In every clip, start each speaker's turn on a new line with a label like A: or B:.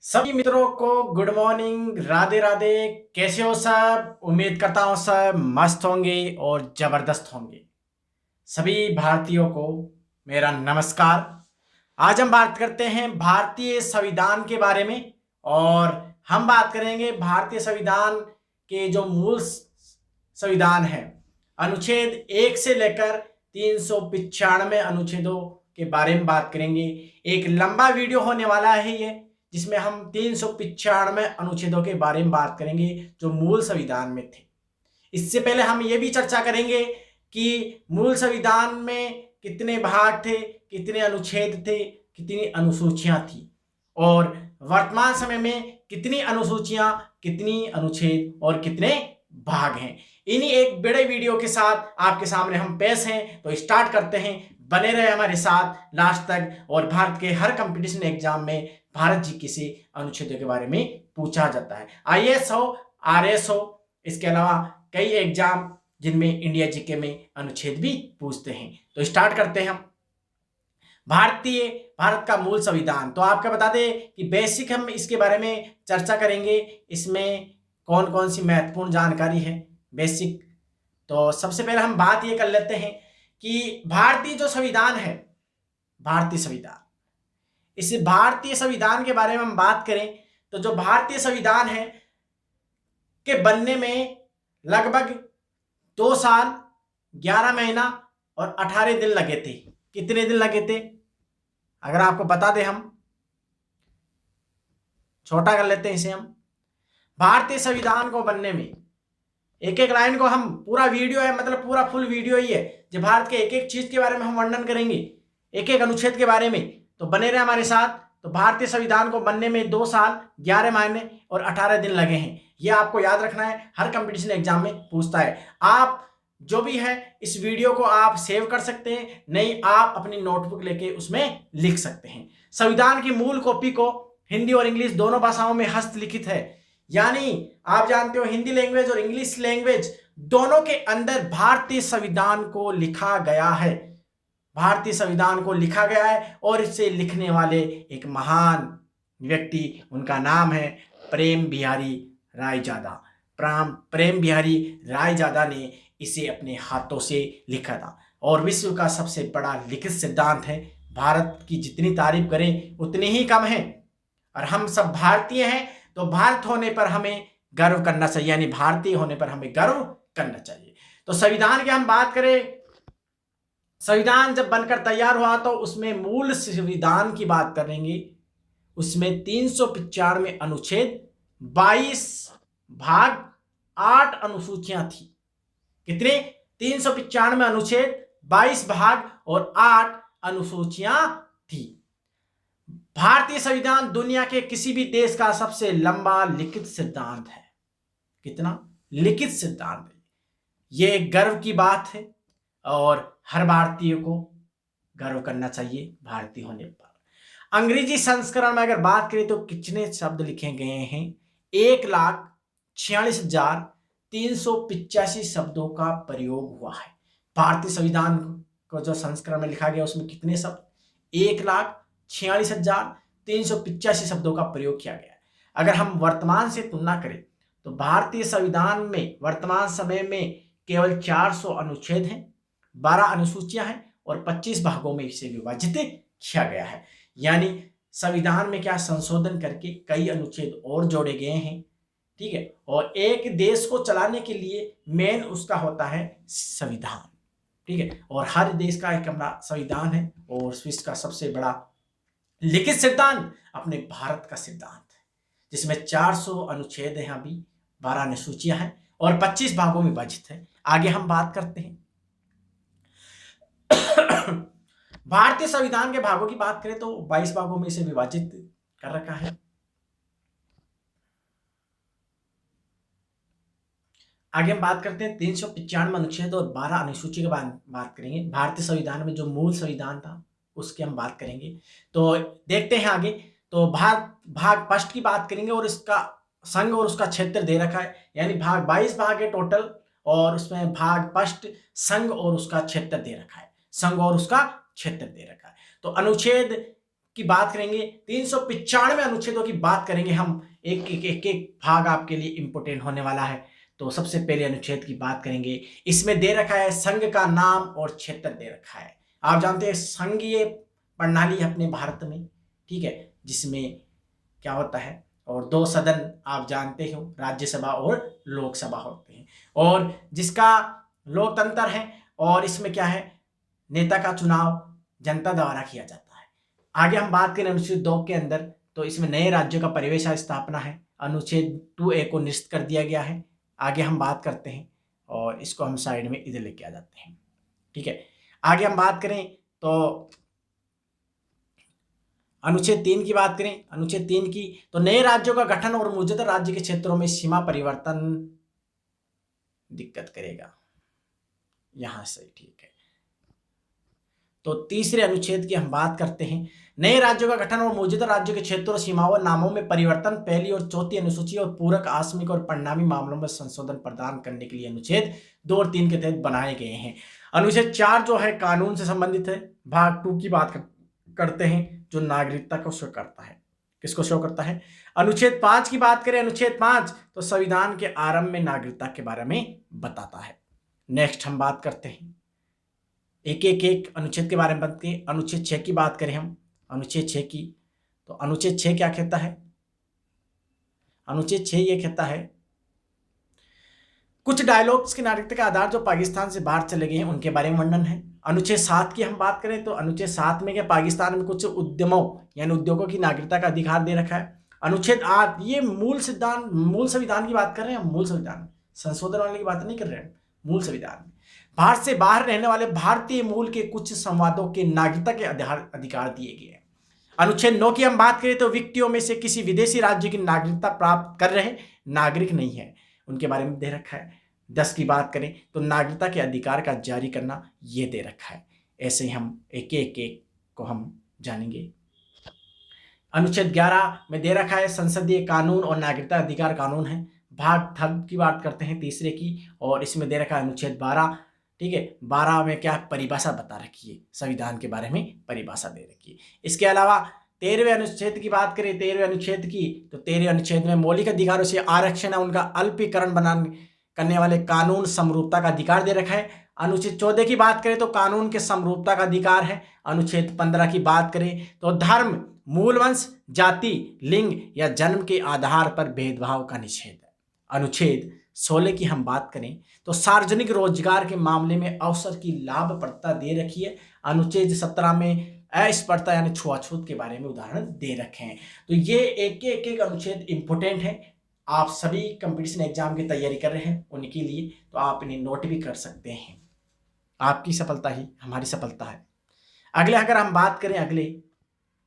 A: सभी मित्रों को गुड मॉर्निंग, राधे राधे। कैसे हो सब? उम्मीद करता हूँ सब मस्त होंगे और जबरदस्त होंगे। सभी भारतीयों को मेरा नमस्कार। आज हम बात करते हैं भारतीय संविधान के बारे में और हम बात करेंगे भारतीय संविधान के जो मूल संविधान है, अनुच्छेद 1 से लेकर 395 अनुच्छेदों के बारे में बात करेंगे। एक लंबा वीडियो होने वाला है ये, जिसमें हम 395 अनुच्छेदों के बारे में बात करेंगे जो मूल संविधान में थे। इससे पहले हम ये भी चर्चा करेंगे कि मूल संविधान में कितने भाग थे, कितने अनुच्छेद थे, कितनी अनुसूचियां थी और वर्तमान समय में कितनी अनुसूचियां, कितनी अनुच्छेद और कितने भाग हैं। इन्हीं एक बड़े वीडियो के साथ आपके सामने हम पेश हैं, तो स्टार्ट करते हैं। बने रहे हमारे साथ लास्ट तक। और भारत के हर कंपटीशन एग्जाम में भारत जीके से अनुच्छेदों के बारे में पूछा जाता है। आईएएस हो, आरएस हो, इसके अलावा कई एग्जाम जिनमें इंडिया जीके में अनुच्छेद भी पूछते हैं। तो स्टार्ट करते हैं हम। भारत का मूल संविधान तो आपका बता दें कि बेसिक हम इसके बारे में चर्चा करेंगे। इसमें कौन कौन सी महत्वपूर्ण जानकारी है बेसिक। तो सबसे पहले हम बात ये कर लेते हैं कि भारतीय जो संविधान है, भारतीय संविधान, इस भारतीय संविधान के बारे में हम बात करें तो जो भारतीय संविधान है के बनने में लगभग 2 साल 11 महीना और 18 दिन लगे थे। कितने दिन लगे थे अगर आपको बता दें, हम छोटा कर लेते हैं इसे। हम भारतीय संविधान को बनने में एक एक लाइन को हम पूरा वीडियो है, मतलब पूरा फुल वीडियो ही है, जो भारत के एक एक चीज के बारे में हम वर्णन करेंगे, एक एक अनुच्छेद के बारे में। तो बने रहे हमारे साथ। तो भारतीय संविधान को बनने में 2 साल 11 महीने और 18 दिन लगे हैं। यह आपको याद रखना है, हर कंपटीशन एग्जाम में पूछता है। आप जो भी है इस वीडियो को आप सेव कर सकते हैं, नहीं आप अपनी नोटबुक लेके उसमें लिख सकते हैं। संविधान की मूल कॉपी को हिंदी और इंग्लिश दोनों भाषाओं में हस्तलिखित है, यानी आप जानते हो हिंदी लैंग्वेज और इंग्लिश लैंग्वेज दोनों के अंदर भारतीय संविधान को लिखा गया है। भारतीय संविधान को लिखा गया है और इसे लिखने वाले एक महान व्यक्ति, उनका नाम है प्रेम बिहारी रायजादा। प्रेम बिहारी रायजादा ने इसे अपने हाथों से लिखा था और विश्व का सबसे बड़ा लिखित सिद्धांत है। भारत की जितनी तारीफ करें उतनी ही कम है और हम सब भारतीय हैं, तो भारत होने पर हमें गर्व करना चाहिए, यानी भारतीय होने पर हमें गर्व करना चाहिए। तो संविधान की हम बात करें, संविधान जब बनकर तैयार हुआ तो उसमें मूल संविधान की बात करेंगे। उसमें 395 अनुच्छेद, 22 भाग, 8 अनुसूचियां थी। कितने? 395 अनुच्छेद, 22 भाग और 8 अनुसूचियां थी। भारतीय संविधान दुनिया के किसी भी देश का सबसे लंबा लिखित सिद्धांत है। कितना लिखित सिद्धांत है, यह गर्व की बात है और हर भारतीय को गर्व करना चाहिए भारतीय होने पर। अंग्रेजी संस्करण में अगर बात करें तो कितने शब्द लिखे गए हैं? 1,46,385 शब्दों का प्रयोग हुआ है। भारतीय संविधान को जो संस्करण में लिखा गया उसमें कितने शब्द? 1,46,385 शब्दों का प्रयोग किया गया है। अगर हम वर्तमान से तुलना करें तो भारतीय संविधान में वर्तमान समय में केवल 400 अनुच्छेद हैं, 12 अनुसूचियां हैं और 25 भागों में इसे विभाजित किया गया है। यानी संविधान में क्या संशोधन करके कई अनुच्छेद और जोड़े गए हैं। ठीक है, और एक देश को चलाने के लिए मेन उसका होता है संविधान। ठीक है, और हर देश का एक अपना संविधान है और विश्व का सबसे बड़ा लिखित सिद्धांत अपने भारत का सिद्धांत है, जिसमें 400 अनुच्छेद हैं, अभी 12 अनुसूचियां हैं और 25 भागों में विभाजित है। आगे हम बात करते हैं। भारतीय संविधान के भागों की बात करें तो 22 भागों में इसे विभाजित कर रखा है। आगे हम बात करते हैं 395 अनुच्छेद और 12 अनुसूची के बात करेंगे। भारतीय संविधान में जो मूल संविधान था उसकी हम बात करेंगे। तो देखते हैं आगे। तो भाग फर्स्ट की बात करेंगे और इसका संघ और उसका क्षेत्र दे रखा है, यानी भाग 22 भाग है टोटल और उसमें भाग फर्स्ट संघ और उसका क्षेत्र दे रखा है। संघ और उसका क्षेत्र दे रखा है। तो अनुच्छेद की बात करेंगे, 395 अनुच्छेदों की बात करेंगे हम। एक भाग आपके लिए इंपोर्टेंट होने वाला है। तो सबसे पहले अनुच्छेद की बात करेंगे। इसमें दे रखा है संघ का नाम और क्षेत्र दे रखा है। आप जानते हैं संघीय प्रणाली है अपने भारत में, ठीक है, जिसमें क्या होता है, और 2 सदन आप जानते हो, राज्यसभा और लोकसभा होते हैं, और जिसका लोकतंत्र है, और इसमें क्या है, नेता का चुनाव जनता द्वारा किया जाता है। आगे हम बात करें अनुच्छेद 2 के अंदर, तो इसमें नए राज्यों का परिवेश स्थापना है। अनुच्छेद 2A को निश्चित कर दिया गया है। आगे हम बात करते हैं, और इसको हम साइड में इधर लेके आ जाते हैं, ठीक है। आगे हम बात करें तो अनुच्छेद 3 की बात करें, अनुच्छेद 3 की, तो नए राज्यों का गठन और मौजूदा राज्य के क्षेत्रों में सीमा परिवर्तन दिक्कत करेगा, यहां से, ठीक है। तो तीसरे अनुच्छेद की हम बात करते हैं। नए राज्यों का गठन और मौजूदा राज्यों के क्षेत्रों और सीमाओं और नामों में परिवर्तन पहली और चौथी अनुसूची और पूरक, आकस्मिक और परिणामी मामलों में संशोधन प्रदान करने के लिए अनुच्छेद 2 और 3 के तहत बनाए गए हैं। अनुच्छेद 4 जो है कानून से संबंधित है। भाग 2 की बात करते हैं, जो नागरिकता को शो करता है। किसको शो करता है? अनुच्छेद 5 की बात करें, अनुच्छेद 5 तो संविधान के आरंभ में नागरिकता के बारे में बताता है। नेक्स्ट हम बात करते हैं एक अनुच्छेद के बारे में बताते हैं। अनुच्छेद 6 की बात करें हम, अनुच्छेद 6 की, तो अनुच्छेद 6 क्या कहता है? अनुच्छेद 6 ये कहता है कुछ डायलॉग्स के नागरिकता के आधार जो पाकिस्तान से बाहर चले गए हैं उनके बारे में वर्णन है। अनुच्छेद 7 की हम बात करें तो अनुच्छेद 7 में क्या पाकिस्तान में कुछ उद्यमों यानी उद्योगों की नागरिकता का अधिकार दे रखा है। अनुच्छेद 8 ये मूल संविधान की बात कर रहे हैं हम, मूल संविधान, संशोधन वाले की बात नहीं कर रहे हैं, मूल संविधान में भारत से बाहर रहने वाले भारतीय मूल के कुछ संवादों के नागरिकता के अधिकार दिए गए हैं। अनुच्छेद 9 की हम बात करें तो व्यक्तियों में से किसी विदेशी राज्य की नागरिकता प्राप्त कर रहे नागरिक नहीं है उनके बारे में दे रखा है। 10 की बात करें तो नागरिकता के अधिकार का जारी करना ये दे रखा है। ऐसे ही हम एक को हम जानेंगे। अनुच्छेद 11 में दे रखा है संसदीय कानून और नागरिकता अधिकार कानून है। भाग थर्ड की बात करते हैं तीसरे की, और इसमें दे रखा है अनुच्छेद 12, ठीक है। 12 में क्या परिभाषा बता रखी है, संविधान के बारे में परिभाषा दे रखी है। इसके अलावा 13वें अनुच्छेद की बात करें, 13वें अनुच्छेद की, तो 13वें अनुच्छेद में मौलिक अधिकारों से आरक्षण है उनका अल्पीकरण करने वाले कानून समरूपता का अधिकार दे रखा है। अनुच्छेद 14 की बात करें तो कानून के समरूपता का अधिकार है। अनुच्छेद 15 की बात करें तो धर्म, मूल वंश, जाति, लिंग या जन्म के आधार पर भेदभाव का निषेध है। अनुच्छेद 16 की हम बात करें तो सार्वजनिक रोजगार के मामले में अवसर की लाभप्रदता दे रखी है। अनुच्छेद 17 में अस्पृश्यता यानी छुआछूत के बारे में उदाहरण दे रखे हैं। तो ये एक अनुच्छेद इंपोर्टेंट है, आप सभी कंपटीशन एग्जाम की तैयारी कर रहे हैं उनके लिए, तो आप इन्हें नोट भी कर सकते हैं। आपकी सफलता ही हमारी सफलता है। अगले अगर हम बात करें अगले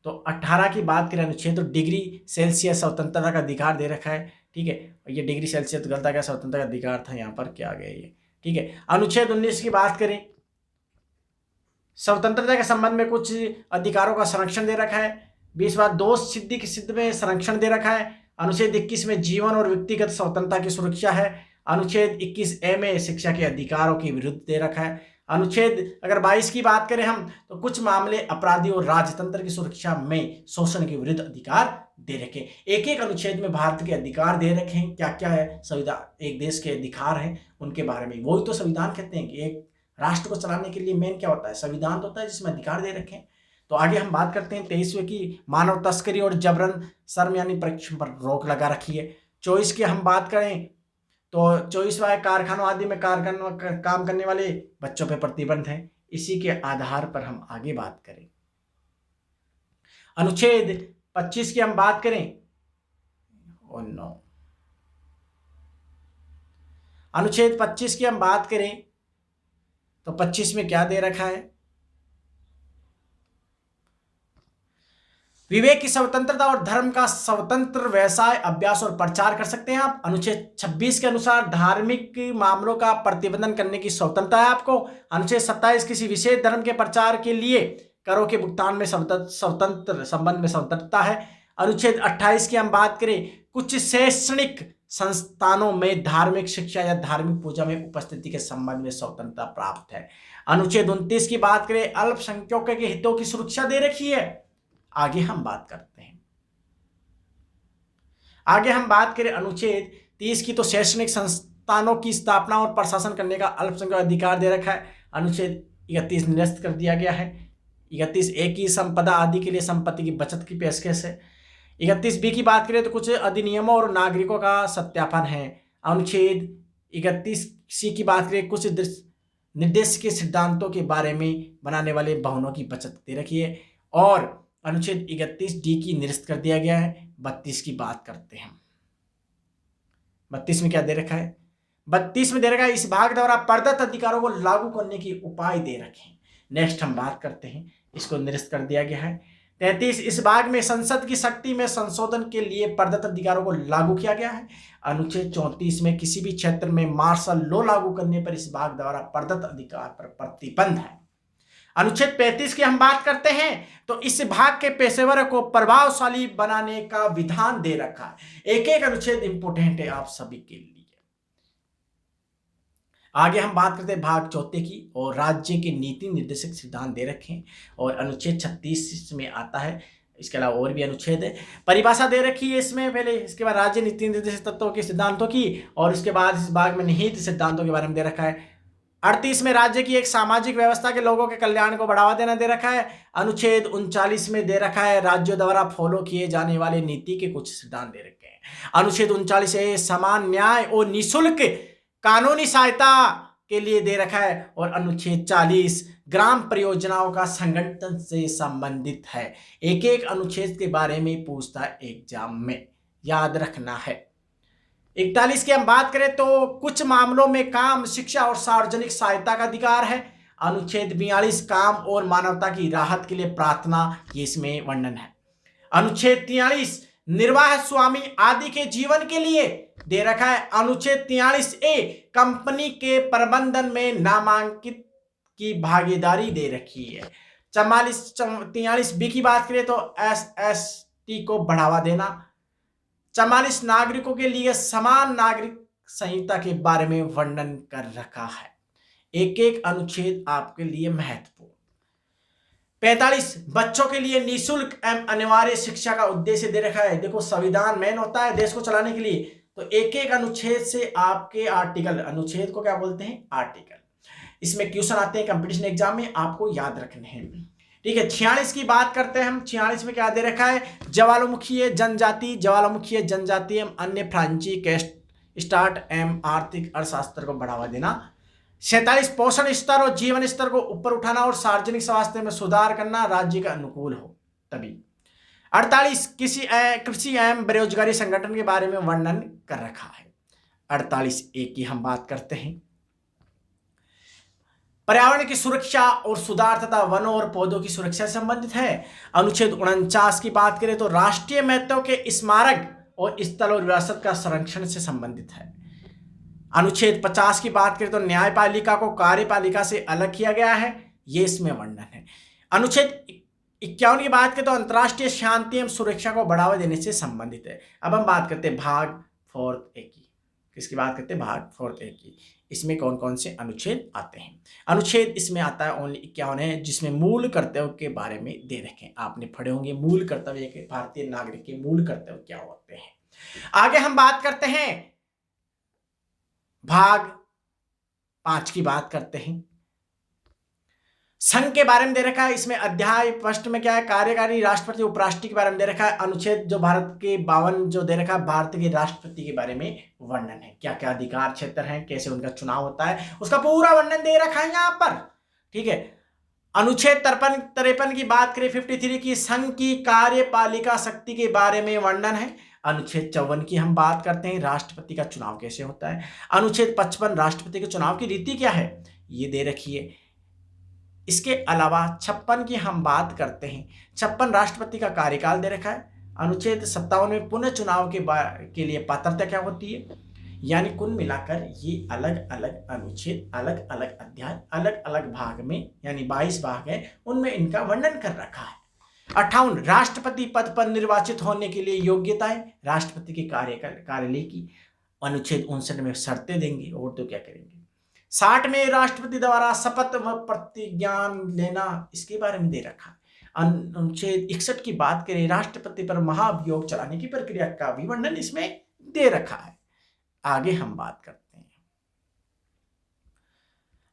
A: तो 18 की बात करें अनुच्छेद तो डिग्री सेल्सियस स्वतंत्रता का अधिकार दे रखा है, ठीक है। ये डिग्री सेल्सियस गलत आ गया, स्वतंत्रता का अधिकार था, यहाँ पर क्या आ गया ये, ठीक है। अनुच्छेद 19 की बात करें स्वतंत्रता के संबंध में कुछ अधिकारों का संरक्षण दे रखा है। 20 बार दोष सिद्धि की सिद्ध में संरक्षण दे रखा है। अनुच्छेद 21 में जीवन और व्यक्तिगत स्वतंत्रता की सुरक्षा है। अनुच्छेद 21A में शिक्षा के अधिकारों के विरुद्ध दे रखा है। अनुच्छेद अगर 22 की बात करें हम तो कुछ मामले अपराधी और राजतंत्र की सुरक्षा में शोषण के विरुद्ध अधिकार दे रखे। एक अनुच्छेद में भारत के अधिकार दे रखे हैं, क्या क्या है संविधान, एक देश के अधिकार हैं उनके बारे में, वही तो संविधान कहते हैं कि एक राष्ट्र को चलाने के लिए मेन क्या होता है, संविधान तो होता है जिसमें अधिकार दे रखे हैं। तो आगे हम बात करते हैं 23वें की, मानव तस्करी और जबरन श्रम यानी परीक्षण पर रोक लगा रखी है। 24 की हम बात करें तो 24वां कारखानों आदि में काम करने वाले बच्चों पर प्रतिबंध है। इसी के आधार पर हम आगे बात करें। अनुच्छेद 25 की हम बात करें, अनुच्छेद 25 की हम बात करें तो 25 में क्या दे रखा है, विवेक की स्वतंत्रता और धर्म का स्वतंत्र व्यवसाय, अभ्यास और प्रचार कर सकते हैं आप। अनुच्छेद 26 के अनुसार धार्मिक मामलों का प्रतिबंधन करने की स्वतंत्रता है आपको। अनुच्छेद 27 किसी विशेष धर्म के प्रचार के लिए करों के भुगतान में स्वतंत्र संबंध में स्वतंत्रता है। अनुच्छेद 28 की हम बात करें, कुछ शैक्षणिक संस्थानों में धार्मिक शिक्षा या धार्मिक पूजा में उपस्थिति के संबंध में स्वतंत्रता प्राप्त है। अनुच्छेद 29 की बात करें, अल्पसंख्यकों के हितों की सुरक्षा दे रखी है। आगे हम बात करते हैं। आगे हम बात करें अनुच्छेद 30 की, तो शैक्षणिक संस्थानों की स्थापना और प्रशासन करने का अल्पसंख्यक अधिकार दे रखा है। अनुच्छेद 31 निरस्त कर दिया गया है। 31A की संपदा आदि के लिए संपत्ति की बचत की पेशकश है। 31B की बात करें तो कुछ अधिनियमों और नागरिकों का सत्यापन है। अनुच्छेद 31C की बात करें कुछ निर्देश के सिद्धांतों के बारे में बनाने वाले भवनों की बचत दे रखी है। और अनुच्छेद 31D की निरस्त कर दिया गया है। 32 की बात करते हैं। 32 में क्या दे रखा है? 32 में दे रखा है इस भाग द्वारा प्रदत्त अधिकारों को लागू करने की उपाय दे रखे हैं। नेक्स्ट हम बात करते हैं, इसको निरस्त कर दिया गया है। 33 इस भाग में संसद की शक्ति में संशोधन के लिए प्रदत्त अधिकारों को लागू किया गया है। अनुच्छेद 34 में किसी भी क्षेत्र में मार्शल लॉ लागू करने पर इस भाग द्वारा प्रदत्त अधिकार पर प्रतिबंध है। अनुच्छेद 35 की हम बात करते हैं तो इस भाग के पेशेवरों को प्रभावशाली बनाने का विधान दे रखा है। एक एक अनुच्छेद इंपोर्टेंट है आप सभी के लिए। आगे हम बात करते हैं भाग 34 की, और राज्य के नीति निर्देशक सिद्धांत दे रखे हैं। और अनुच्छेद 36 में आता है। इसके अलावा और भी अनुच्छेद है, परिभाषा दे रखी है इसमें पहले। इसके बाद राज्य नीति निर्देशक तत्वों के सिद्धांतों की, और इसके बाद इस भाग में निहित सिद्धांतों के बारे में दे रखा है। 38 में राज्य की एक सामाजिक व्यवस्था के लोगों के कल्याण को बढ़ावा देना दे रखा है। अनुच्छेद 39 में दे रखा है राज्यों द्वारा फॉलो किए जाने वाले नीति के कुछ सिद्धांत दे रखे हैं। अनुच्छेद 39 समान न्याय और निःशुल्क कानूनी सहायता के लिए दे रखा है। और अनुच्छेद 40 ग्राम परियोजनाओं का संगठन से संबंधित है। एक एक अनुच्छेद के बारे में पूछता है एग्जाम में, याद रखना है। 41 की हम बात करें तो कुछ मामलों में काम, शिक्षा और सार्वजनिक सहायता का अधिकार है। अनुच्छेद 42 काम और मानवता की राहत के लिए प्रार्थना, ये इसमें वर्णन है। अनुच्छेद 43 निर्वाह स्वामी आदि के जीवन के लिए दे रखा है। अनुच्छेद 43A कंपनी के प्रबंधन में नामांकित की भागीदारी दे रखी है। 43B की बात करें तो SST को बढ़ावा देना। 44 नागरिकों के लिए समान नागरिक संहिता के बारे में वर्णन कर रखा है। एक एक अनुच्छेद आपके लिए महत्वपूर्ण। 45 बच्चों के लिए निःशुल्क एवं अनिवार्य शिक्षा का उद्देश्य दे रखा है। देखो संविधान मेन होता है देश को चलाने के लिए, तो एक एक अनुच्छेद से आपके आर्टिकल, अनुच्छेद को क्या बोलते हैं? आर्टिकल। इसमें क्वेश्चन आते हैं कंपटीशन एग्जाम में, आपको याद रखने हैं। ठीक है, 46 की बात करते हैं हम। 46 में क्या दे रखा है? ज्वालामुखीय जनजाति, ज्वालामुखीय जनजाति एवं अन्य फ्रांची कैस्ट स्टार्ट एवं आर्थिक अर्थशास्त्र को बढ़ावा देना। 47 पोषण स्तर और जीवन स्तर को ऊपर उठाना और सार्वजनिक स्वास्थ्य में सुधार करना, राज्य का अनुकूल हो तभी। 48 कृषि एवं बेरोजगारी संगठन के बारे में वर्णन कर रखा है। 48A की हम बात करते हैं, पर्यावरण की सुरक्षा और सुधार तथा वनों और पौधों की सुरक्षा से संबंधित है। अनुच्छेद 49 की बात करें तो राष्ट्रीय महत्व के स्मारक और स्थल और विरासत का संरक्षण से संबंधित है। अनुच्छेद 50 की बात करें तो न्यायपालिका को कार्यपालिका से अलग किया गया है, ये इसमें वर्णन है। अनुच्छेद 51 की बात करें तो अंतर्राष्ट्रीय शांति एवं सुरक्षा को बढ़ावा देने से संबंधित है। अब हम बात करते हैं भाग 4A की। किसकी बात करते हैं? भाग 4A की। इसमें कौन कौन से अनुच्छेद आते हैं? अनुच्छेद इसमें आता है ओनली 51 है, जिसमें मूल कर्तव्य के बारे में दे रखे हैं। आपने पढ़े होंगे मूल कर्तव्य के, भारतीय नागरिक के मूल कर्तव्य क्या होते हैं। आगे हम बात करते हैं भाग 5 की बात करते हैं। संघ के बारे में दे रखा है। इसमें अध्याय फर्स्ट में क्या है? कार्यकारी राष्ट्रपति उपराष्ट्रपति के बारे में दे रखा है। अनुच्छेद जो भारत के 52 जो दे रखा है, भारत के राष्ट्रपति के बारे में वर्णन है। क्या क्या अधिकार क्षेत्र हैं, कैसे उनका चुनाव होता है, उसका पूरा वर्णन दे रखा है यहाँ पर। ठीक है, अनुच्छेद 53 की बात करें 53 की, संघ की कार्यपालिका शक्ति के बारे में वर्णन है। अनुच्छेद 54 की हम बात करते हैं, राष्ट्रपति का चुनाव कैसे होता है। अनुच्छेद 55 राष्ट्रपति के चुनाव की रीति क्या है, ये दे रखी है। इसके अलावा 56 की हम बात करते हैं। 56 राष्ट्रपति का कार्यकाल दे रखा है। अनुच्छेद 57 में पुनः चुनाव के लिए पात्रता क्या होती है। यानी कुल मिलाकर ये अलग अलग अनुच्छेद, अलग अलग अध्याय, अलग अलग भाग में, यानी 22 भाग है, उनमें इनका वर्णन कर रखा है। 58 राष्ट्रपति पद पर निर्वाचित होने के लिए योग्यताएं, राष्ट्रपति के कार्यालय की। अनुच्छेद 59 में शर्तें देंगे, और तो क्या करेंगे। 60 में राष्ट्रपति द्वारा शपथ व प्रतिज्ञान लेना, इसके बारे में दे रखा है। अनुच्छेद 61 की बात करें, राष्ट्रपति पर महाभियोग चलाने की प्रक्रिया का भी वर्णन इसमें दे रखा है। आगे हम बात करते हैं।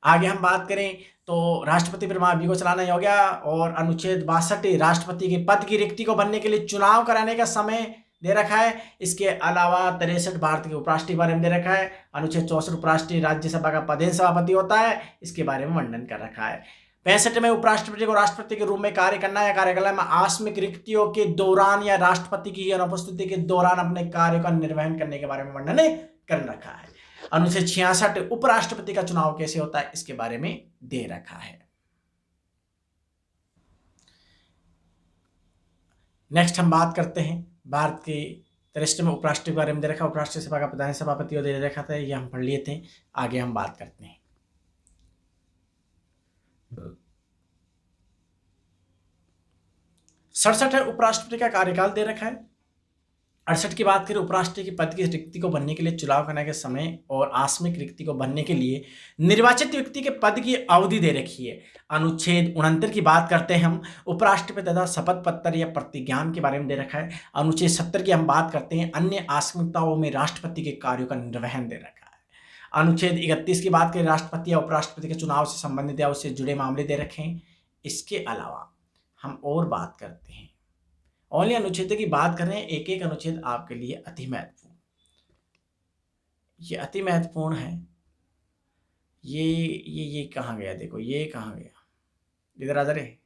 A: आगे हम बात करें तो राष्ट्रपति पर महाभियोग चलाना हो गया, और अनुच्छेद 62 राष्ट्रपति के पद की रिक्ति को भरने के लिए चुनाव कराने का समय दे रखा है। इसके अलावा 63 भारत के उपराष्ट्रपति के बारे में दे रखा है। अनुच्छेद 64 उपराष्ट्रपति राज्यसभा का पदेन सभापति होता है, इसके बारे में वर्णन कर रखा है। 65 में उपराष्ट्रपति को राष्ट्रपति के रूप में कार्य करना या कार्यकाल में आकस्मिक रिक्तियों के दौरान या राष्ट्रपति की अनुपस्थिति के दौरान अपने कार्य का निर्वहन करने के बारे में वर्णन कर रखा है। अनुच्छेद 66 उपराष्ट्रपति का चुनाव कैसे होता है, इसके बारे में दे रखा है। नेक्स्ट हम बात करते हैं भारत के 63 में उपराष्ट्रपति के बारे में दे रखा है। उपराष्ट्रपति सभा का प्रधान सभापति और दे रखा था, ये हम पढ़ लिए थे। आगे हम बात करते हैं। 67 उपराष्ट्रपति का कार्यकाल दे रखा है। 68 की बात करें, उपराष्ट्रपति के पद की रिक्ति को भरने के लिए चुनाव करने के समय और आकस्मिक रिक्ति को भरने के लिए निर्वाचित व्यक्ति के पद की अवधि दे रखी है। अनुच्छेद 69 की बात करते हैं हम, उपराष्ट्रपति तथा शपथ पत्र या प्रतिज्ञान के बारे में दे रखा है। अनुच्छेद 70 की हम बात करते हैं, अन्य आकस्मिकताओं में राष्ट्रपति के कार्यों का निर्वहन दे रखा है। अनुच्छेद 31 की बात करें, राष्ट्रपति या उपराष्ट्रपति के चुनाव से संबंधित या उससे जुड़े मामले दे रखे हैं। इसके अलावा हम और बात करते हैं, ओनली अनुच्छेद की बात कर रहे हैं। एक एक अनुच्छेद आपके लिए अति महत्वपूर्ण, ये अति महत्वपूर्ण है। ये कहाँ गया, देखो ये कहाँ गया, इधर आ जा रे।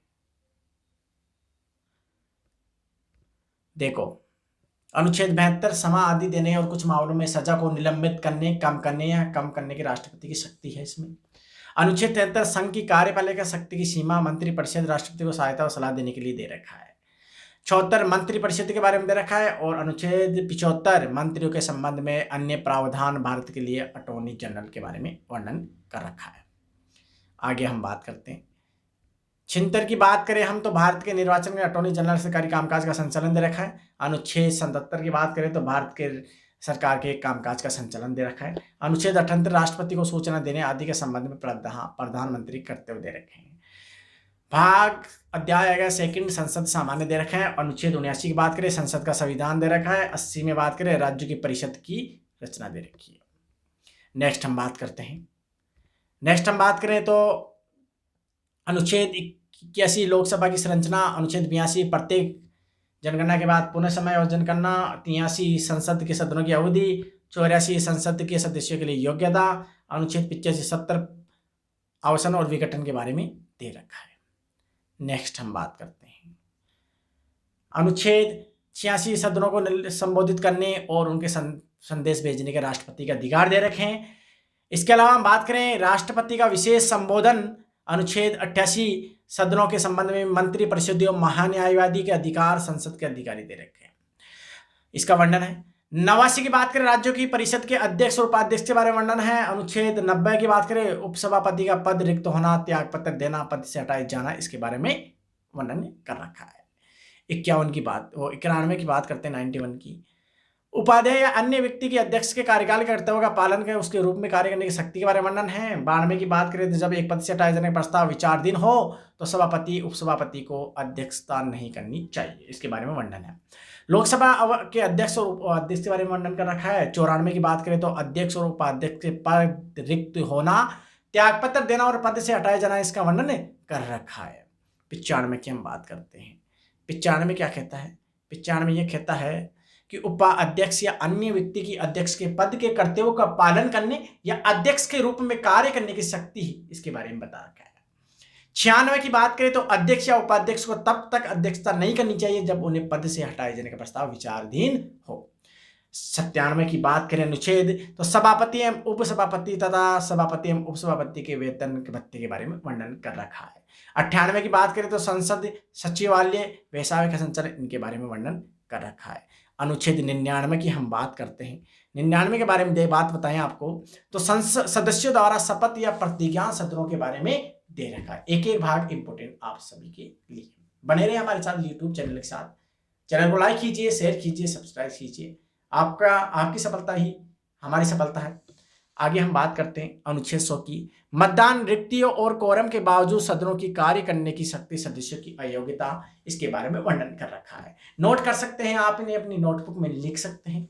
A: देखो अनुच्छेद 72 क्षमा आदि देने और कुछ मामलों में सजा को निलंबित करने, कम करने या कम करने की राष्ट्रपति की शक्ति है इसमें। अनुच्छेद 73 संघ की कार्यपालिका शक्ति की सीमा मंत्रिपरिषद राष्ट्रपति को सहायता और सलाह देने के लिए दे रखा है। 74 मंत्रिपरिषद के बारे में दे रखा है, और अनुच्छेद 75 मंत्रियों के संबंध में अन्य प्रावधान भारत के लिए अटॉर्नी जनरल के बारे में वर्णन कर रखा है। आगे हम बात करते हैं। 76 की बात करें हम तो भारत के निर्वाचन में अटॉर्नी जनरल सरकारी कामकाज का संचालन दे रखा है। अनुच्छेद 77 की बात करें तो भारत के सरकार के कामकाज का संचालन दे रखा है। अनुच्छेद 78 राष्ट्रपति को सूचना देने आदि के संबंध में प्रधानमंत्री कर्तव्य दे रखे हैं। भाग अध्याय सेकंड संसद सामान्य दे रखा है। अनुच्छेद 79 की बात करें, संसद का संविधान दे रखा है। 80 में बात करें, राज्य की परिषद की रचना दे रखी है। नेक्स्ट हम बात करते हैं। नेक्स्ट हम बात करें तो अनुच्छेद 81 लोकसभा की संरचना। अनुच्छेद 82 प्रत्येक जनगणना के बाद पुनः समायोजन करना। 83 संसद के सदनों की अवधि। 84 संसद के सदस्यों के लिए योग्यता। अनुच्छेद 85 70 आवसन और विघटन के बारे में दे रखा है। नेक्स्ट हम बात करते हैं, अनुच्छेद 86 सदनों को संबोधित करने और उनके संदेश भेजने के राष्ट्रपति के अधिकार दे रखे हैं। इसके अलावा हम बात करें राष्ट्रपति का विशेष संबोधन। अनुच्छेद 88 सदनों के संबंध में मंत्री परिषदीय महान्यायवादी के अधिकार संसद के अधिकारी दे रखे हैं, इसका वर्णन है। 89 की बात करें, राज्यों की परिषद के अध्यक्ष और उपाध्यक्ष के बारे में वर्णन है। अनुच्छेद 90 की बात करें, उपसभापति का पद रिक्त होना, त्याग पत्र देना, पद से हटाए जाना, इसके बारे में वर्णन कर रखा है। 91 की बात करते हैं, 91 की, उपाध्याय या अन्य व्यक्ति के अध्यक्ष के कार्यकाल के कर्तव्यों का पालन कर उसके रूप में कार्य करने की शक्ति के बारे में वर्णन है। 92 की बात करें तो जब एक पद से हटाए जाने का प्रस्ताव विचाराधीन हो तो सभापति उपसभापति को अध्यक्षता नहीं करनी चाहिए, इसके बारे में वर्णन है। लोकसभा के अध्यक्ष और उपाध्यक्ष के बारे में वर्णन कर रखा है। 94 की बात करें तो अध्यक्ष और उपाध्यक्ष के पद रिक्त होना, त्यागपत्र देना और पद से हटाए जाना, इसका वर्णन कर रखा है। 95 की हम बात करते हैं। 95 क्या कहता है? 95 ये कहता है कि उपाध्यक्ष या अन्य व्यक्ति की अध्यक्ष के पद के कर्तव्यों का पालन करने या अध्यक्ष के रूप में कार्य करने की शक्ति ही इसके बारे में बता रखा है। 96 की बात करें तो अध्यक्ष या उपाध्यक्ष को तब तक अध्यक्षता नहीं करनी चाहिए जब उन्हें पद से हटाए जाने का प्रस्ताव विचाराधीन हो। 97 की बात करें अनुच्छेद तो सभापति एवं उपसभापति तथा सभापति एवं उपसभापति के वेतन के भत्ते के बारे में वर्णन कर रखा है। 98 की बात करें तो संसद सचिवालय व्यवसाय का संचालन, इनके बारे में वर्णन कर रखा है। अनुच्छेद 99 की हम बात करते हैं। 99 के बारे में बात बताएं आपको तो संसद सदस्यों द्वारा शपथ या प्रतिज्ञा सत्रों के बारे में दे रखा है। एक एक भाग इंपोर्टेंट आप सभी के लिए। बने रहे हमारे साथ यूट्यूब चैनल के साथ। चैनल को लाइक कीजिए, शेयर कीजिए, सब्सक्राइब कीजिए। आपकी सफलता ही हमारी सफलता है। आगे हम बात करते हैं अनुच्छेद 100 की, मतदान रिक्तियों और कोरम के बावजूद सदनों की कार्य करने की शक्ति सदस्यों की अयोग्यता, इसके बारे में वर्णन कर रखा है। नोट कर सकते हैं, आप इन्हें अपनी नोटबुक में लिख सकते हैं।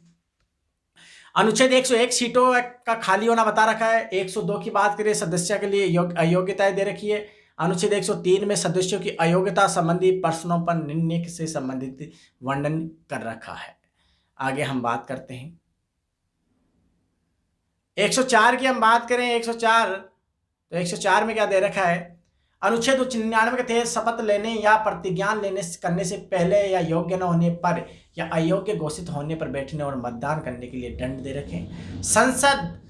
A: अनुच्छेद 101 सीटों का खाली होना बता रखा है। 102 की बात करें, सदस्य के लिए अयोग्यताएं दे रखी है। अनुच्छेद 103 में सदस्यों की अयोग्यता संबंधी प्रश्नों पर निर्णय से संबंधित वर्णन कर रखा है। आगे हम बात करते हैं 104 की। हम बात करें 104, तो 104 में क्या दे रखा है, अनुच्छेद 99 के तहत शपथ लेने या प्रतिज्ञान करने से पहले या योग्य न होने पर या अयोग्य घोषित होने पर बैठने और मतदान करने के लिए दंड दे रखे हैं। संसद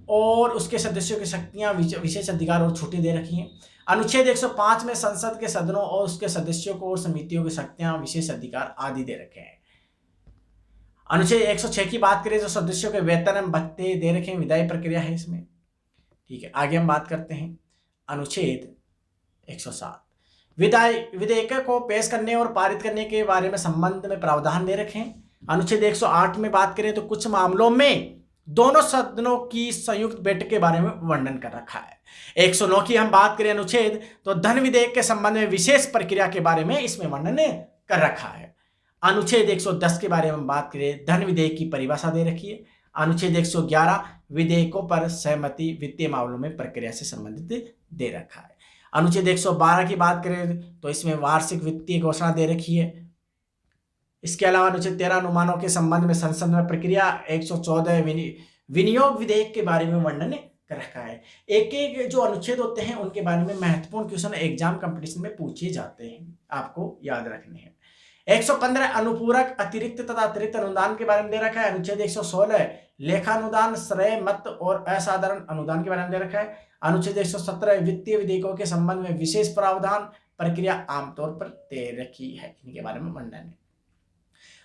A: और उसके सदस्यों की शक्तियां, विशेष अधिकार और छुट्टी दे रखी हैं। अनुच्छेद 105 में संसद के सदनों और उसके सदस्यों को और समितियों की शक्तियां, विशेष अधिकार आदि दे रखे हैं। अनुच्छेद 106 की बात करें तो सदस्यों के वेतन एवं भत्ते दे रखे हैं, विधायी प्रक्रिया है इसमें। ठीक है, आगे हम बात करते हैं अनुच्छेद 107, विधेयक को पेश करने और पारित करने के बारे में संबंध में प्रावधान दे रखे हैं। अनुच्छेद 108 में बात करें तो कुछ मामलों में दोनों सदनों की संयुक्त बैठक के बारे में वर्णन कर रखा है। 109 की हम बात करें अनुच्छेद, तो धन विधेयक के संबंध में विशेष प्रक्रिया के बारे में इसमें वर्णन कर रखा है। अनुच्छेद 110 के बारे में बात करें, धन विधेयक की परिभाषा दे रखी है। अनुच्छेद 111 विधेयकों पर सहमति वित्तीय मामलों में प्रक्रिया से संबंधित दे रखा है। अनुच्छेद 112 की बात करें तो इसमें वार्षिक वित्तीय घोषणा दे रखी है। इसके अलावा अनुच्छेद 13 अनुमानों के संबंध में संसद में प्रक्रिया, 114 विनियोग विधेयक के बारे में वर्णन कर रखा है। एक एक जो अनुच्छेद होते हैं उनके बारे में महत्वपूर्ण क्वेश्चन एग्जाम कंपटीशन में पूछे जाते हैं, आपको याद रखने हैं। 115 अनुपूरक, अतिरिक्त तथा अतिरिक्त अनुदान के बारे में दे रखा है। अनुच्छेद 116 लेखा अनुदान, श्रेय मत और असाधारण अनुदान के बारे में दे रखा है। अनुच्छेद 117 वित्तीय विधेयकों के संबंध में विशेष प्रावधान, प्रक्रिया आमतौर पर दे रखी है, इनके बारे में वर्णन है।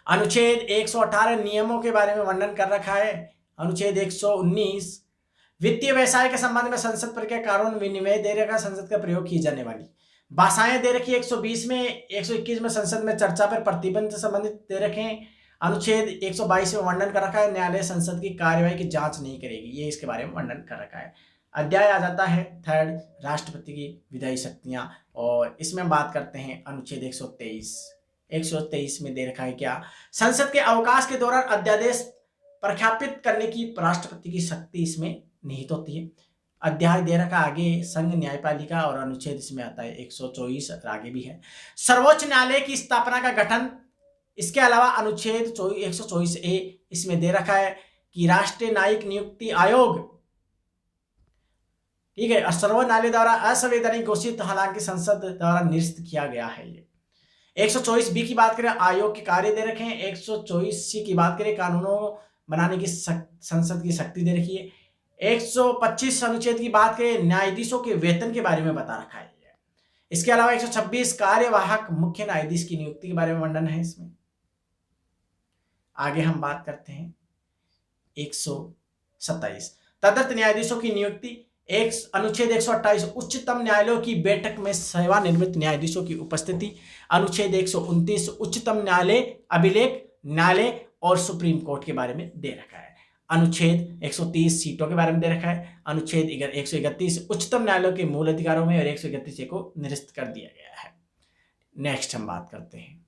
A: अनुच्छेद 118 नियमों के बारे में वर्णन कर रखा है। अनुच्छेद 119 वित्तीय व्यवसाय के संबंध में संसद प्रक्रिया कानून विनिमय दे रखा, संसद का प्रयोग की जाने वाली भाषाएं दे रखी है। 120 में 121 में संसद में चर्चा पर प्रतिबंध से संबंधित दे रखे हैं। अनुच्छेद 122 में वर्णन कर रखा है, न्यायालय संसद की कार्यवाही की जांच नहीं करेगी, ये इसके बारे में वर्णन कर रखा है। अध्याय आ जाता है थर्ड, राष्ट्रपति की विधायी शक्तियां, और इसमें हम बात करते हैं अनुच्छेद 123 में दे रखा है क्या, संसद के अवकाश के दौरान अध्यादेश प्रख्यापित करने की राष्ट्रपति की शक्ति इसमें निहित होती है। अध्याय दे रखा आगे संघ न्यायपालिका, और अनुच्छेद इसमें आता है 124 आगे भी है। सर्वोच्च न्यायालय की स्थापना का गठन, इसके अलावा अनुच्छेद 124A इसमें दे रखा है कि राष्ट्रीय न्यायिक नियुक्ति आयोग, ठीक है, सर्वोच्च न्यायालय द्वारा असंवैधानिक घोषित, हालांकि संसद द्वारा निरस्त किया गया है। ये 124B की बात करें, आयोग के कार्य दे रखे हैं। 124C की बात करें, कानूनों बनाने की संसद की शक्ति दे रखी है। 125 अनुच्छेद की बात करें, न्यायाधीशों के वेतन के बारे में बता रखा है। इसके अलावा 126 कार्यवाहक मुख्य न्यायाधीश की नियुक्ति के बारे में वर्णन है इसमें। आगे हम बात करते हैं 127 तदर्थ न्यायाधीशों की नियुक्ति। अनुच्छेद 128 उच्चतम न्यायालयों की बैठक में सेवानिवृत्त न्यायाधीशों की उपस्थिति। अनुच्छेद 129 उच्चतम न्यायालय, अभिलेख न्यायालय और सुप्रीम कोर्ट के बारे में दे रखा है। अनुच्छेद 130 सीटों के बारे में दे रखा है। अनुच्छेद 131 उच्चतम न्यायालय के मूल अधिकारों में, और 131 को निरस्त कर दिया गया है। नेक्स्ट हम बात करते हैं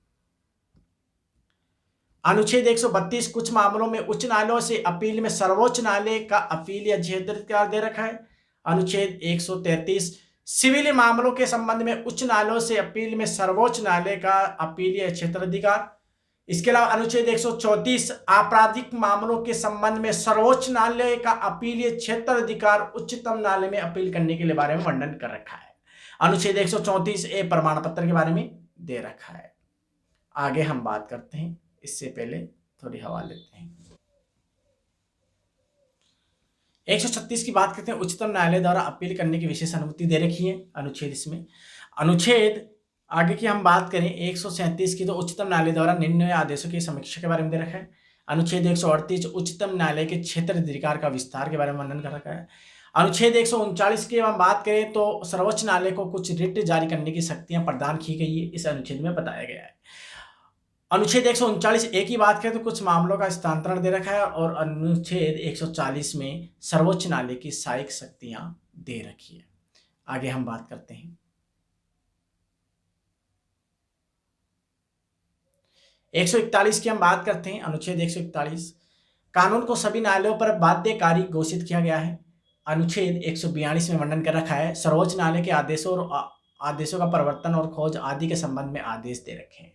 A: अनुच्छेद 132 कुछ मामलों में उच्च न्यायालयों से अपील में सर्वोच्च न्यायालय का अपील या क्षेत्राधिकार दे रखा है। अनुच्छेद 133 सिविल मामलों के संबंध में उच्च न्यायालयों से अपील में सर्वोच्च न्यायालय का अपील या क्षेत्राधिकार। इसके अलावा अनुच्छेद 134 आपराधिक मामलों के संबंध में सर्वोच्च न्यायालय का अपील या क्षेत्राधिकार उच्चतम न्यायालय में अपील करने के लिए बारे में वर्णन कर रखा है। अनुच्छेद 134A प्रमाण पत्र के बारे में दे रखा है। आगे हम बात करते हैं, इससे पहले थोड़ी हवा लेते हैं। 136 की बात करते हैं, उच्चतम न्यायालय द्वारा अपील करने की विशेष अनुमति दे रखी है अनुच्छेद इसमें। अनुच्छेद आगे की हम बात करें 137 की, तो उच्चतम न्यायालय द्वारा निर्णय आदेशों की समीक्षा के बारे में दे रखा है। अनुच्छेद 138 उच्चतम न्यायालय के क्षेत्र अधिकार का विस्तार के बारे में वर्णन कर रखा है। अनुच्छेद 139 की हम बात करें तो सर्वोच्च न्यायालय को कुछ रिट जारी करने की शक्तियां प्रदान की गई है, इस अनुच्छेद में बताया गया है। अनुच्छेद 139 ए की बात करें तो कुछ मामलों का स्थानांतरण दे रखा है, और अनुच्छेद 140 में सर्वोच्च न्यायालय की सहायक शक्तियां दे रखी है। आगे हम बात करते हैं 141 की। हम बात करते हैं अनुच्छेद 141, कानून को सभी न्यायालयों पर बाध्यकारी घोषित किया गया है। अनुच्छेद 142 में वर्णन कर रखा है सर्वोच्च न्यायालय के आदेशों का परिवर्तन और खोज आदि के संबंध में आदेश दे रखे हैं।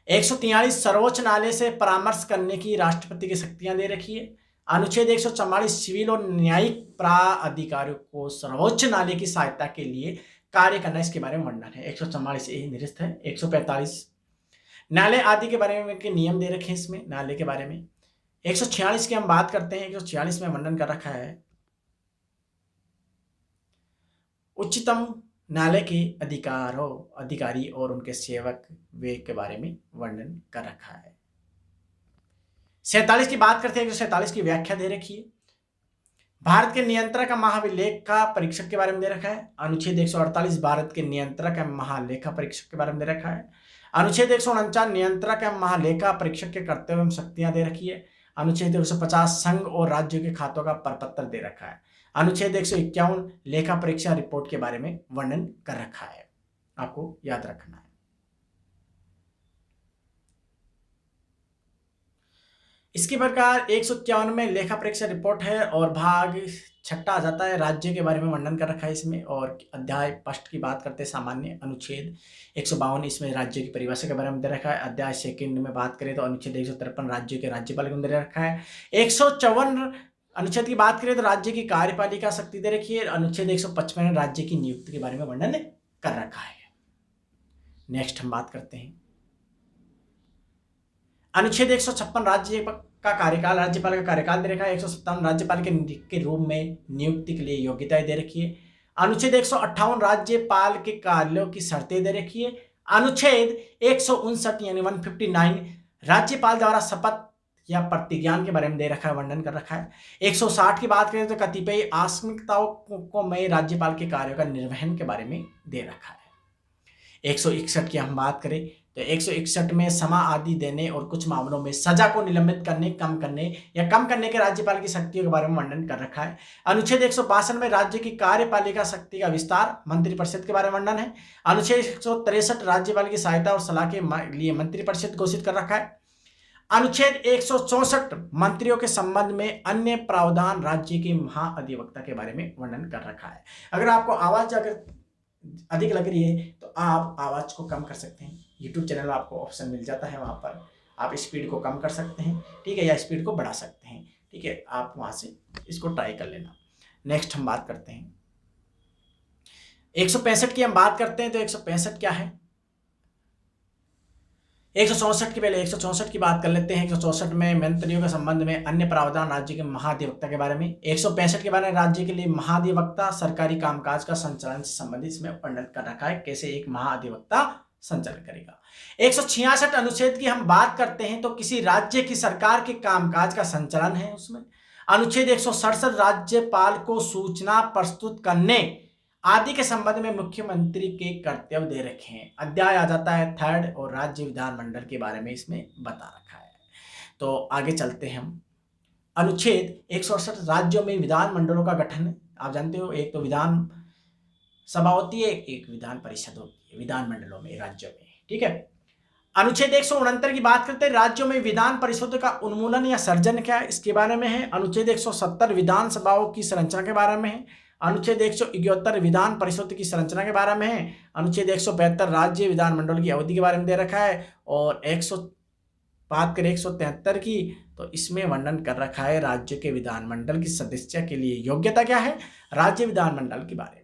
A: 143 सर्वोच्च न्यायालय से परामर्श करने की राष्ट्रपति की शक्तियां दे रखी है। अनुच्छेद 144 सिविल और न्यायिक प्राधिकारियों को सर्वोच्च न्यायालय की सहायता के लिए कार्य करना, इसके बारे में वर्णन है। 144 ए निरस्त है। 145 न्यायालय आदि के बारे में के नियम दे रखे हैं इसमें, न्यायालय के बारे में। 146 की हम बात करते हैं। 146 में वर्णन कर रखा है उच्चतम न्यायालय के अधिकारी और उनके सेवक वे के बारे में वर्णन कर रखा है। 47 की बात करते हैं। 147 की व्याख्या दे रखी है। भारत के नियंत्रक महालेखा परीक्षक के बारे में दे रखा है। अनुच्छेद 148 भारत के नियंत्रक महालेखा परीक्षक के बारे में दे रखा है। अनुच्छेद 149 नियंत्रक महालेखा परीक्षक के कर्तव्य एवं शक्तियां दे रखी है। अनुच्छेद 150 संघ और राज्यों के खातों का प्रपत्र दे रखा है। अनुच्छेद 151 लेखा परीक्षा रिपोर्ट के बारे में वर्णन कर रखा है, आपको याद रखना है। इसके प्रकार 151 में लेखा परीक्षा रिपोर्ट है, और भाग 6 आ जाता है, राज्य के बारे में वर्णन कर रखा है इसमें। और अध्याय 1 की बात करते हैं सामान्य, अनुच्छेद 152 इसमें राज्य की परिभाषा के बारे में दे रखा है। अध्याय 2 में बात करें तो अनुच्छेद 153 राज्य के राज्यपाल को दे रखा है। 154 अनुच्छेद की बात करें तो राज्य की कार्यपालिका शक्ति दे रखी है। अनुच्छेद 155 राज्य की नियुक्ति के बारे में वर्णन कर रखा है। नेक्स्ट हम बात करते हैं अनुच्छेद 156 राज्य का कार्यकाल, राज्यपाल का कार्यकाल दे रखा है। 157 राज्यपाल के रूप में नियुक्ति के लिए योग्यताएं दे रखी है। अनुच्छेद 158 राज्यपाल के कार्यों की शर्तें दे रखी है। अनुच्छेद 159 यानी 159 राज्यपाल द्वारा शपथ या प्रतिज्ञान के बारे में दे रखा है, वर्णन कर रखा है। 160 की बात करें तो कतिपय आकस्मिकताओं को में राज्यपाल के कार्यों का निर्वहन के बारे में दे रखा है। 161 की हम बात करें तो 161 में समा आदि देने और कुछ मामलों में सजा को निलंबित करने, कम करने के राज्यपाल की शक्तियों के बारे में वर्णन कर रखा है। अनुच्छेद 162 में राज्य की कार्यपालिका शक्ति का विस्तार, मंत्रिपरिषद के बारे में वर्णन है। अनुच्छेद 163 राज्यपाल की सहायता और सलाह के लिए मंत्रिपरिषद घोषित कर रखा है। अनुच्छेद 164 मंत्रियों के संबंध में अन्य प्रावधान राज्य के महाअधिवक्ता के बारे में वर्णन कर रखा है। अगर आपको आवाज अधिक लग रही है तो आप आवाज को कम कर सकते हैं। यूट्यूब चैनल में आपको ऑप्शन मिल जाता है, वहां पर आप स्पीड को कम कर सकते हैं, ठीक है, या स्पीड को बढ़ा सकते हैं, ठीक है। आप वहां से इसको ट्राई कर लेना। नेक्स्ट हम बात करते हैं 165 की। हम बात करते हैं तो 165 क्या है। 164 की, पहले 164 की बात कर लेते हैं। 164 में मंत्रियों के संबंध में अन्य प्रावधान राज्य के महाधिवक्ता के बारे में। 165 के बारे में राज्य के लिए महाधिवक्ता सरकारी कामकाज का संचालन से संबंधित इसमें वर्णन कर रखा है, कैसे एक महाधिवक्ता संचालन करेगा। 166 अनुच्छेद की हम बात करते हैं तो किसी राज्य की सरकार के कामकाज का संचालन है उसमें। अनुच्छेद 167 राज्यपाल को सूचना प्रस्तुत करने आदि के संबंध में मुख्यमंत्री के कर्तव्य दे रखे हैं। अध्याय आ जाता है 3 और राज्य विधानमंडल के बारे में इसमें बता रखा है। तो आगे चलते हैं हम। अनुच्छेद 168 राज्यों में विधानमंडलों का गठन, आप जानते हो, एक तो विधान सभा होती है, एक विधान परिषद होती है विधानमंडलों में, राज्यों में, ठीक है। अनुच्छेद 169 की बात करते हैं, राज्यों में विधान परिषद का उन्मूलन या सर्जन क्या है, इसके बारे में है। अनुच्छेद 170 विधानसभाओं की संरचना के बारे में है। अनुच्छेद 171 विधान परिषद की संरचना के बारे में है। अनुच्छेद 172 राज्य विधानमंडल की अवधि के बारे में दे रखा है। और बात करें 173 की तो इसमें वर्णन कर रखा है राज्य के विधानमंडल की सदस्य के लिए योग्यता क्या है, राज्य विधानमंडल के बारे में।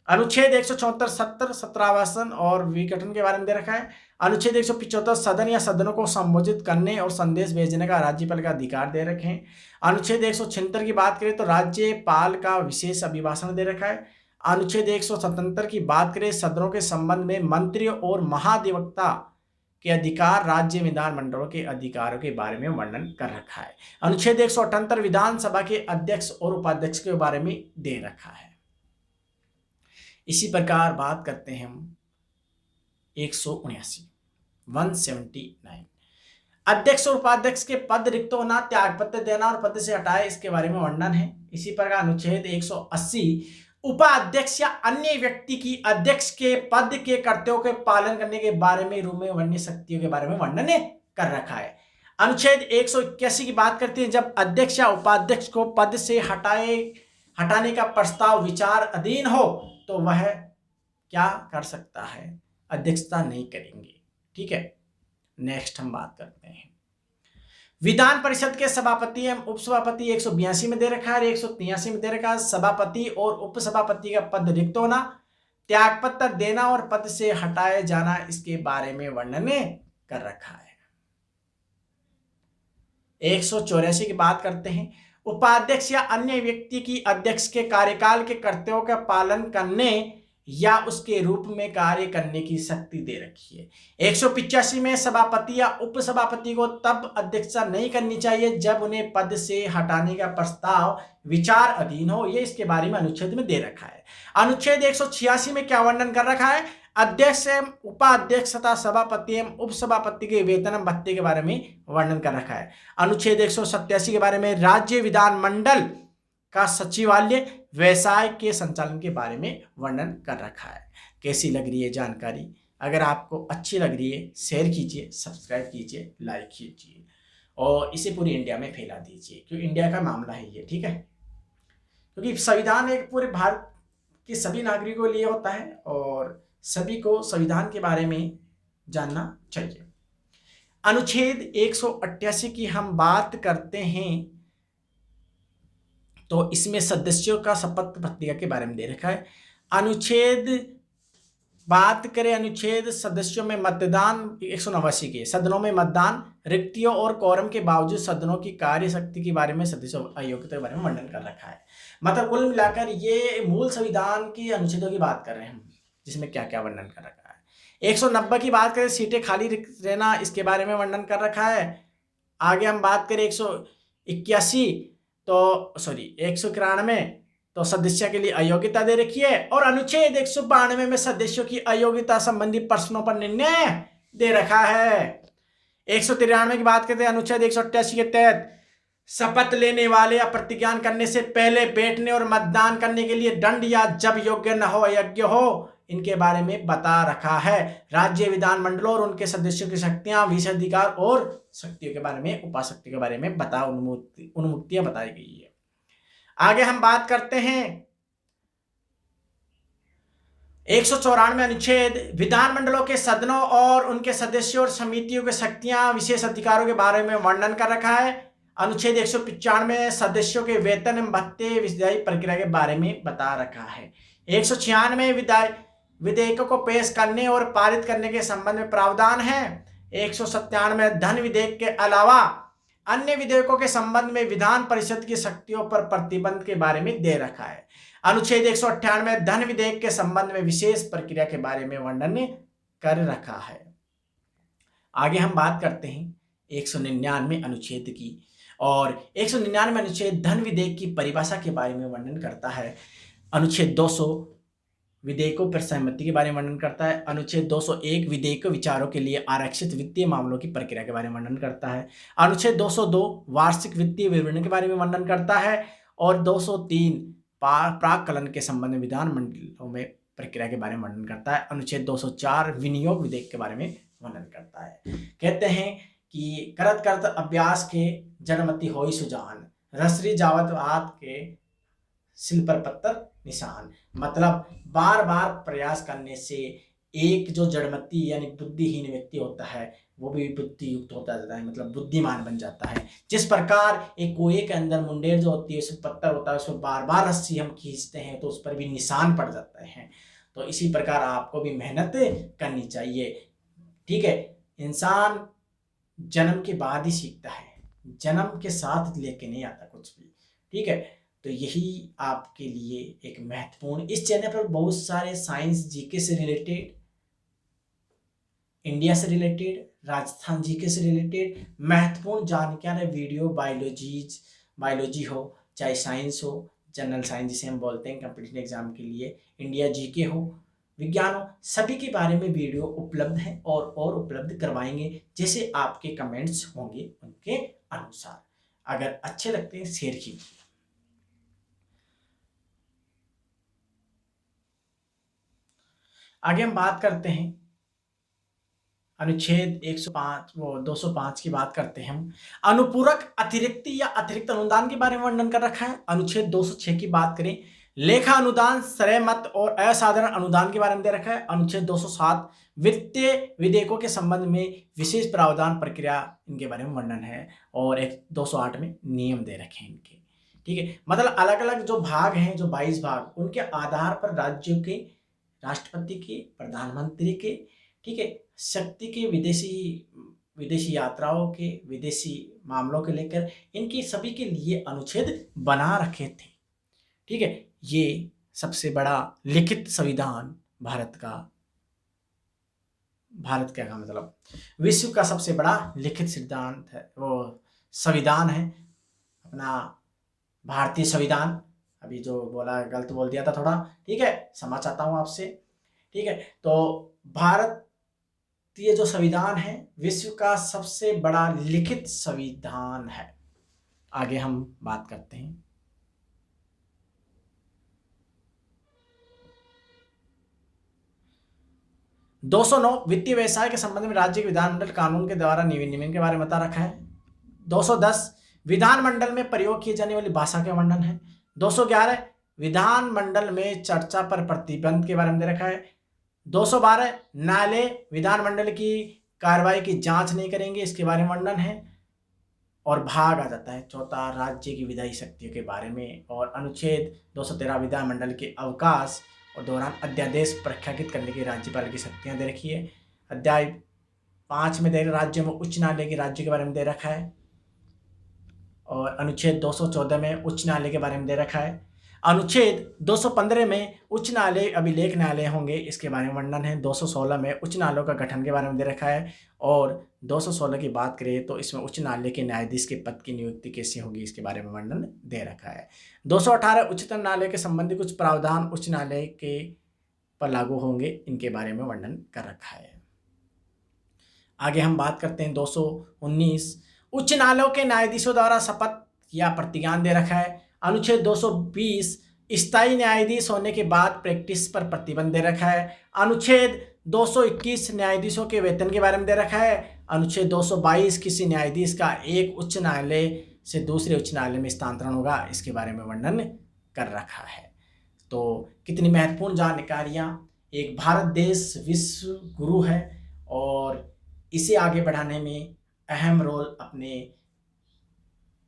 A: अनुच्छेद 174 सत्र, सत्रावासन और विघटन के बारे में दे रखा है। अनुच्छेद 175 सदन या सदनों को संबोधित करने और संदेश भेजने का राज्यपाल का अधिकार दे रखे हैं। अनुच्छेद 176 की बात करें तो राज्यपाल का विशेष अभिभाषण दे रखा है। अनुच्छेद 177 की बात करें सदनों के संबंध में मंत्रियों और महाधिवक्ता के अधिकार राज्य विधानमंडलों के अधिकारों के बारे में वर्णन कर रखा है। अनुच्छेद 178 विधानसभा के अध्यक्ष और उपाध्यक्ष के बारे में दे रखा है। इसी प्रकार बात करते हैं हम 179 अध्यक्ष और उपाध्यक्ष के पद रिक्त होना, त्यागपत्र देना और पद से हटाए, इसके बारे में वर्णन है। इसी प्रकार अनुच्छेद 180 उपाध्यक्ष या अन्य व्यक्ति की अध्यक्ष के पद के कर्तव्यों के पालन करने के बारे में रूप में वर्णित शक्तियों के बारे में वर्णन कर रखा है। अनुच्छेद 181 की बात करते हैं, जब अध्यक्ष या उपाध्यक्ष को पद से हटाने का प्रस्ताव विचार अधीन हो तो वह क्या कर सकता है? अध्यक्षता नहीं करेंगे। ठीक है, नेक्स्ट हम बात करते हैं विधान परिषद के सभापति एवं उपसभापति 182 में दे रखा है, 183 में दे रखा है। सभापति और उपसभापति का पद रिक्त होना, त्यागपत्र देना और पद से हटाए जाना, इसके बारे में वर्णन कर रखा है। 184 की बात करते हैं, उपाध्यक्ष या अन्य व्यक्ति की अध्यक्ष के कार्यकाल के कर्तव्यों का पालन करने या उसके रूप में कार्य करने की शक्ति दे रखी है। 185 में सभापति या उपसभापति को तब अध्यक्षता नहीं करनी चाहिए जब उन्हें पद से हटाने का प्रस्ताव विचार अधीन हो, ये इसके बारे में अनुच्छेद में दे रखा है। अनुच्छेद 186 में क्या वर्णन कर रखा है? अध्यक्ष एवं उपाध्यक्ष तथा सभापति एवं उपसभापति के वेतन एवं भत्ते के बारे में वर्णन कर रखा है। अनुच्छेद 187 के बारे में राज्य विधानमंडल का सचिवालय व्यवसाय के संचालन के बारे में वर्णन कर रखा है। कैसी लग रही है जानकारी? अगर आपको अच्छी लग रही है शेयर कीजिए, सब्सक्राइब कीजिए, लाइक कीजिए और इसे पूरी इंडिया में फैला दीजिए, क्योंकि इंडिया का मामला है ये। ठीक है, क्योंकि संविधान एक पूरे भारत के सभी नागरिकों के लिए होता है और सभी को संविधान के बारे में जानना चाहिए। अनुच्छेद 188 की हम बात करते हैं तो इसमें सदस्यों का शपथ पत्रिका के बारे में दे रखा है। बात करें अनुच्छेद सदस्यों में मतदान 189 के, सदनों में मतदान, रिक्तियों और कोरम के बावजूद सदनों की कार्य शक्ति के बारे में सदस्यों अयोग्यता के बारे में वर्णन कर रखा है। मतलब कुल मिलाकर ये मूल संविधान के अनुच्छेदों की बात कर रहे हैं हम, जिसमें क्या क्या वर्णन कर रखा है। 190 की बात करें, सीटें खाली रहना, इसके बारे में वर्णन कर रखा है। आगे हम बात करें 191 तो सदस्य के लिए अयोग्यता दे रखी है और अनुच्छेद 192 में सदस्यों की अयोग्यता संबंधी प्रश्नों पर निर्णय दे रखा है। 193 की बात करते हैं, अनुच्छेद 188 के तहत शपथ लेने वाले या प्रतिज्ञान करने से पहले बैठने और मतदान करने के लिए दंड या जब योग्य न हो, अयोग्य हो, इनके बारे में बता रखा है। राज्य विधानमंडलों और उनके सदस्यों की शक्तियां, विशेषाधिकार और शक्तियों के बारे में, उपाशक्ति के बारे में उन्मुक्तियां बताई गई है। आगे हम बात करते हैं 194 अनुच्छेद विधानमंडलों के सदनों और उनके सदस्यों और समितियों की शक्तियां, विशेष अधिकारों के बारे में वर्णन कर रखा है। अनुच्छेद 195 सदस्यों के वेतन एवं भत्ते विधायी प्रक्रिया के बारे में बता रखा है। 196 विधेयकों को पेश करने और पारित करने के संबंध में प्रावधान है। 197 धन विधेयक के अलावा अन्य विधेयकों के संबंध में विधान परिषद की शक्तियों पर प्रतिबंध के बारे में दे रखा है। अनुच्छेद 198 धन विधेयक के संबंध में विशेष प्रक्रिया के बारे में वर्णन कर रखा है। आगे हम बात करते हैं 199 अनुच्छेद की, और 199 अनुच्छेद धन विधेयक की परिभाषा के बारे में वर्णन करता है। अनुच्छेद 200 विधेयकों पर सहमति के बारे में वर्णन करता है। अनुच्छेद 201 विधेयक विचारों के लिए आरक्षित वित्तीय मामलों की प्रक्रिया के बारे में वर्णन करता है। अनुच्छेद 202 वार्षिक वित्तीय विवरण के बारे में वर्णन करता है और 203 प्राक्कलन के संबंध में विधानमंडलों में प्रक्रिया के बारे में वर्णन करता है। अनुच्छेद 204 विनियोग विधेयक के बारे में वर्णन करता है। कहते हैं कि करत करत अभ्यास के जनमति होई सुजान, रसरी जावत हाथ के सिल पर पत्थर निशान। मतलब बार बार प्रयास करने से एक जो जड़मती यानी बुद्धिहीन व्यक्ति होता है वो भी बुद्धि युक्त होता जाता है, मतलब बुद्धिमान बन जाता है। जिस प्रकार एक कुएं के अंदर मुंडेर जो होती है, उसमें पत्थर होता है, उसमें बार बार रस्सी हम खींचते हैं तो उस पर भी निशान पड़ जाते हैं। तो इसी प्रकार आपको भी मेहनत करनी चाहिए। ठीक है, इंसान जन्म के बाद ही सीखता है, जन्म के साथ लेके नहीं आता कुछ भी। ठीक है, तो यही आपके लिए एक महत्वपूर्ण, इस चैनल पर बहुत सारे साइंस जीके से रिलेटेड, इंडिया से रिलेटेड, राजस्थान जीके से रिलेटेड महत्वपूर्ण जानकारी वीडियो, बायोलॉजी हो, चाहे साइंस हो, जनरल साइंस जिसे हम बोलते हैं कंपटीशन एग्जाम के लिए, इंडिया जीके हो, विज्ञानों सभी के बारे में वीडियो उपलब्ध है और उपलब्ध करवाएंगे जैसे आपके कमेंट्स होंगे उनके अनुसार। अगर अच्छे लगते हैं शेयर कीजिए। आगे हम बात करते हैं अनुच्छेद 105 205 की बात करते हैं हम। अनुपूरक अतिरिक्त या अतिरिक्त अनुदान के बारे में वर्णन कर रखा है। अनुच्छेद 206 की बात करें, लेखा अनुदान, क्रय मत और असाधारण अनुदान के बारे में दे रखा है। अनुच्छेद 207 वित्तीय विधेयकों के संबंध में विशेष प्रावधान प्रक्रिया, इनके बारे में वर्णन है। और 208 में नियम दे रखे हैं इनके, ठीक है। मतलब अलग अलग जो भाग हैं, जो 22 भाग, उनके आधार पर राज्यों के, राष्ट्रपति के, प्रधानमंत्री के, ठीक है, शक्ति के, विदेशी यात्राओं के, विदेशी मामलों के लेकर इनकी सभी के लिए अनुच्छेद बना रखे थे, ठीक है। ये सबसे बड़ा लिखित संविधान भारत का मतलब विश्व का सबसे बड़ा लिखित सिद्धांत है, वो संविधान है अपना भारतीय संविधान। अभी जो बोला गलत बोल दिया था थोड़ा, ठीक है, क्षमा चाहता हूँ आपसे, ठीक है। तो भारतीय जो संविधान है विश्व का सबसे बड़ा लिखित संविधान है। आगे हम बात करते हैं। दो 209 वित्तीय व्यवसाय के संबंध में राज्य के विधानमंडल कानून के द्वारा नियमन के बारे में बता रखा है। 210 विधानमंडल में प्रयोग की जाने वाली भाषा के वर्णन है। 211 विधानमंडल में चर्चा पर प्रतिबंध के बारे में दे रखा है। 212 न्यायालय विधानमंडल की कार्रवाई की जांच नहीं करेंगे, इसके बारे में वर्णन है। और भाग आ जाता है चौथा राज्य की विधायी शक्तियों के बारे में। और अनुच्छेद 213 विधानमंडल के अवकाश और दौरान अध्यादेश प्रख्यापित करने की राज्यपाल की शक्तियां दे रखी है। अध्याय 5 में दे राज्यों में उच्च न्यायालय के राज्य के बारे में दे रखा है। और अनुच्छेद 214 में उच्च न्यायालय के बारे में दे रखा है। अनुच्छेद 215 में उच्च न्यायालय अभिलेख न्यायालय होंगे, इसके बारे में वर्णन है। 216 में उच्च न्यायालयों का गठन के बारे में दे रखा है। और 216 की बात करें तो इसमें उच्च न्यायालय के न्यायाधीश के पद की नियुक्ति कैसे होगी, इसके बारे में वर्णन दे रखा है। 218 उच्चतम न्यायालय के संबंधी कुछ प्रावधान उच्च न्यायालय के पर लागू होंगे, इनके बारे में वर्णन कर रखा है। आगे हम बात करते हैं 219 उच्च न्यायालयों के न्यायाधीशों द्वारा शपथ या प्रतिज्ञान दे रखा है। अनुच्छेद 220 स्थायी न्यायाधीश होने के बाद प्रैक्टिस पर प्रतिबंध दे रखा है। अनुच्छेद 221 न्यायाधीशों के वेतन के बारे में दे रखा है। अनुच्छेद 222 किसी न्यायाधीश का एक उच्च न्यायालय से दूसरे उच्च न्यायालय में स्थानांतरण होगा, इसके बारे में वर्णन कर रखा है। तो कितनी महत्वपूर्ण जानकारियाँ। एक भारत देश विश्व गुरु है और इसे आगे बढ़ाने में अहम रोल अपने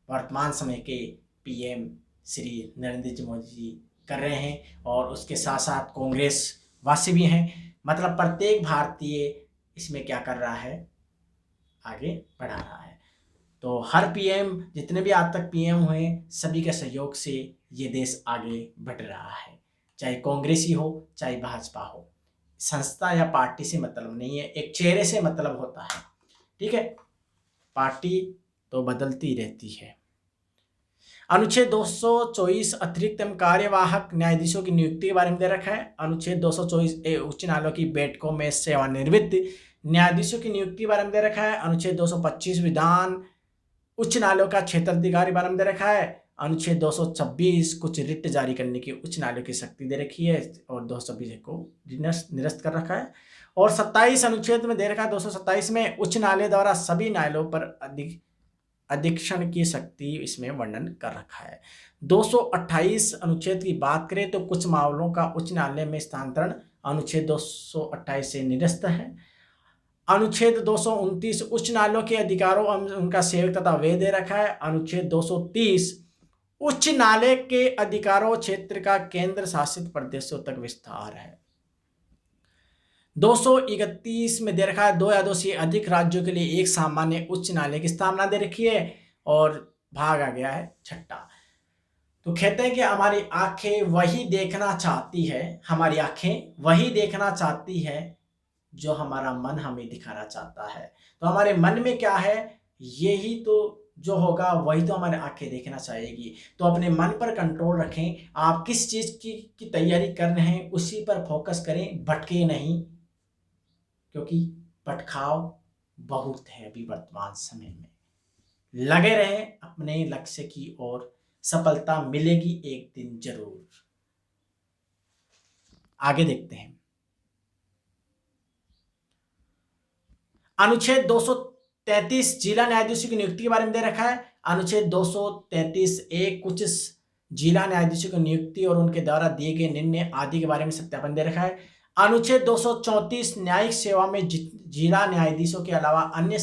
A: वर्तमान समय के पीएम श्री नरेंद्र जी मोदी जी कर रहे हैं। और उसके साथ साथ कांग्रेस वासी भी हैं। मतलब प्रत्येक भारतीय इसमें क्या कर रहा है, आगे बढ़ा रहा है। तो हर पीएम, जितने भी आज तक पीएम हुए, सभी के सहयोग से ये देश आगे बढ़ रहा है। चाहे कांग्रेसी हो, चाहे भाजपा हो, संस्था या पार्टी से मतलब नहीं है, एक चेहरे से मतलब होता है, ठीक है। पार्टी तो बदलती रहती है। अनुच्छेद 224 अतिरिक्त एवं कार्यवाहक न्यायाधीशों की नियुक्ति के बारे में दे रखा है। अनुच्छेद 224 उच्च न्यायालयों की बैठकों में सेवानिवृत्त न्यायाधीशों की नियुक्ति के बारे में दे रखा है। अनुच्छेद 225 विधान उच्च न्यायालयों का क्षेत्राधिकार के बारे में दे रखा है। अनुच्छेद 226 कुछ रिट जारी करने की उच्च न्यायालयों की शक्ति दे रखी है और 226 को निरस्त कर रखा है। और 27 अनुच्छेद में दे रखा है, 227 में उच्च न्यायालय द्वारा सभी न्यायालयों पर अधीक्षण की शक्ति इसमें वर्णन कर रखा है। 228 अनुच्छेद की बात करें तो कुछ मामलों का उच्च न्यायालय में स्थानांतरण अनुच्छेद 228 से निरस्त है। अनुच्छेद 229 उच्च न्यायालयों के अधिकारों उनका सेवक तथा व्यय दे रखा है। अनुच्छेद 230 उच्च न्यायालय के अधिकारों क्षेत्र का केंद्र शासित प्रदेशों तक विस्तार है। 231 में दे रखा है 2 या 2 से अधिक राज्यों के लिए एक सामान्य उच्च न्यायालय की स्थापना दे रखी है। और भाग आ गया है छठा। तो कहते हैं कि हमारी आंखें वही देखना चाहती है, हमारी आंखें वही देखना चाहती है जो हमारा मन हमें दिखाना चाहता है। तो हमारे मन में क्या है, यही तो जो होगा वही तो हमारे आंखें देखना चाहेगी। तो अपने मन पर कंट्रोल रखें, आप किस चीज़ की तैयारी कर रहे हैं उसी पर फोकस करें, भटके नहीं, क्योंकि भटकाव बहुत है अभी वर्तमान समय में। लगे रहे अपने लक्ष्य की ओर, सफलता मिलेगी एक दिन जरूर। आगे देखते हैं। अनुच्छेद 233 जिला न्यायाधीशों की नियुक्ति के बारे में दे रखा है। अनुच्छेद 233 एक कुछ जिला न्यायाधीशों की नियुक्ति और उनके द्वारा दिए गए निर्णय आदि के बारे में सत्यापन दे रखा है। अनुच्छेद 234 न्यायिक सेवा में जिला न्यायाधीशों के अलावा अन्य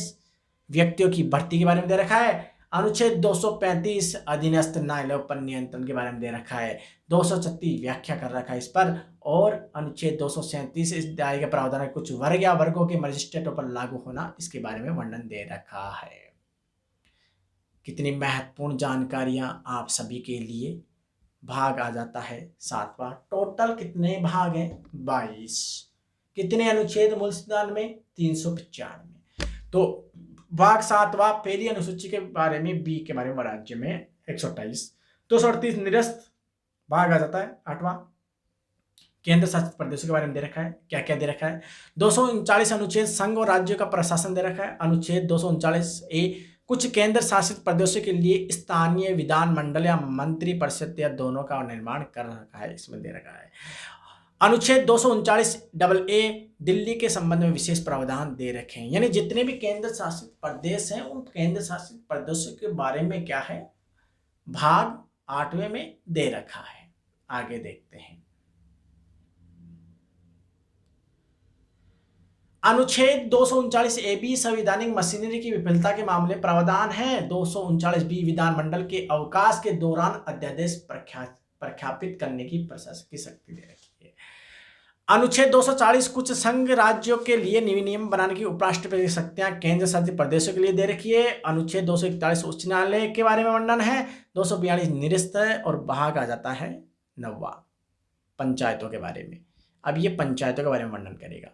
A: व्यक्तियों की भर्ती के बारे में दे रखा है। अनुच्छेद 235 अधीनस्थ न्यायालयों पर नियंत्रण के बारे में दे रखा है। 236 व्याख्या कर रखा है इस पर। और अनुच्छेद 237 इस दायरे के प्रावधान कुछ वर्ग या वर्गों के मजिस्ट्रेटों पर लागू होना, इसके बारे में वर्णन दे रखा है। कितनी महत्वपूर्ण जानकारियां आप सभी के लिए। भाग आ जाता है 7वां। टोटल कितने भाग हैं? 22। कितने अनुच्छेद मूल सिद्धांत में? 395। तो भाग 7वां पहली अनुसूची के बारे में, बी के बारे में, राज्य में 128। 238 निरस्त भाग आ जाता है 8वां। केंद्र शासित प्रदेशों के बारे में दे रखा है, क्या क्या दे रखा है। 239 अनुच्छेद संघ और राज्यों का प्रशासन दे रखा है। अनुच्छेद 239 ए कुछ केंद्र शासित प्रदेशों के लिए स्थानीय विधान मंडल या मंत्री परिषद या दोनों का निर्माण कर रखा है, इसमें दे रखा है। अनुच्छेद 239 डबल ए दिल्ली के संबंध में विशेष प्रावधान दे रखे हैं, यानी जितने भी केंद्र शासित प्रदेश हैं उन केंद्र शासित प्रदेशों के बारे में क्या है, भाग 8वें में दे रखा है। आगे देखते हैं। अनुच्छेद 239 ए बी संवैधानिक मशीनरी की विफलता के मामले प्रावधान है। 239 बी विधानमंडल के अवकाश के दौरान अध्यादेश प्रख्यापित करने की प्रशासकीय शक्ति दे रखी है। अनुच्छेद 240 कुछ संघ राज्यों के लिए नियम बनाने की उपराष्ट्रपति की शक्तियां केंद्र शासित प्रदेशों के लिए दे रखी है। अनुच्छेद 241 उच्च न्यायालय के बारे में वर्णन है। 242 निरस्त है। और भाग आ जाता है 9वां पंचायतों के बारे में। अब ये पंचायतों के बारे में वर्णन करेगा।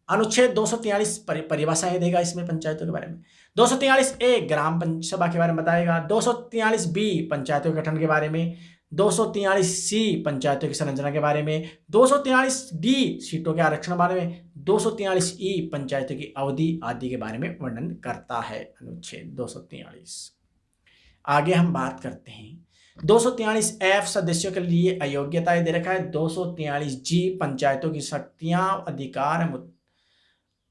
A: अनुच्छेद 243 परिभाषाएं देगा इसमें पंचायतों के बारे में। 243 ए ग्राम सभा के बारे में बताएगा। 243 बी पंचायतों के गठन के बारे में। 243 सी पंचायतों की संरचना के बारे में। 243 डी सीटों के आरक्षण के बारे में। 243 ई पंचायतों की अवधि आदि के बारे में वर्णन करता है अनुच्छेद 243। आगे हम बात करते हैं 243 एफ सदस्यों के लिए अयोग्यताएं दे रखा है। 243 जी पंचायतों की शक्तियां, अधिकार,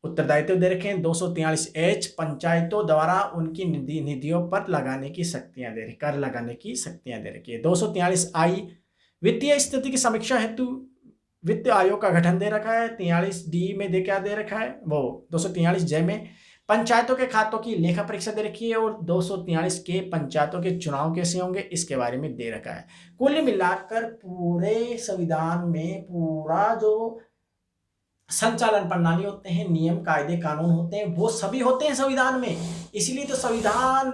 A: उत्तरदायित्व दे रखे हैं। 243 एच पंचायतों द्वारा उनकी निधियों पर लगाने की शक्तियां दे रखी, कर लगाने की शक्तियां दे रखी है। 243 आई वित्तीय स्थिति की समीक्षा हेतु वित्त आयोग का गठन दे रखा है। 43 डी में क्या दे रखा है वो 243 जे में पंचायतों के खातों की लेखा परीक्षा दे रखी है। और 243 के पंचायतों के चुनाव कैसे होंगे इसके बारे में दे रखा है। कुल मिलाकर पूरे संविधान में पूरा जो संचालन प्रणाली होते हैं, नियम कायदे कानून होते हैं, वो सभी होते हैं संविधान में। इसलिए तो संविधान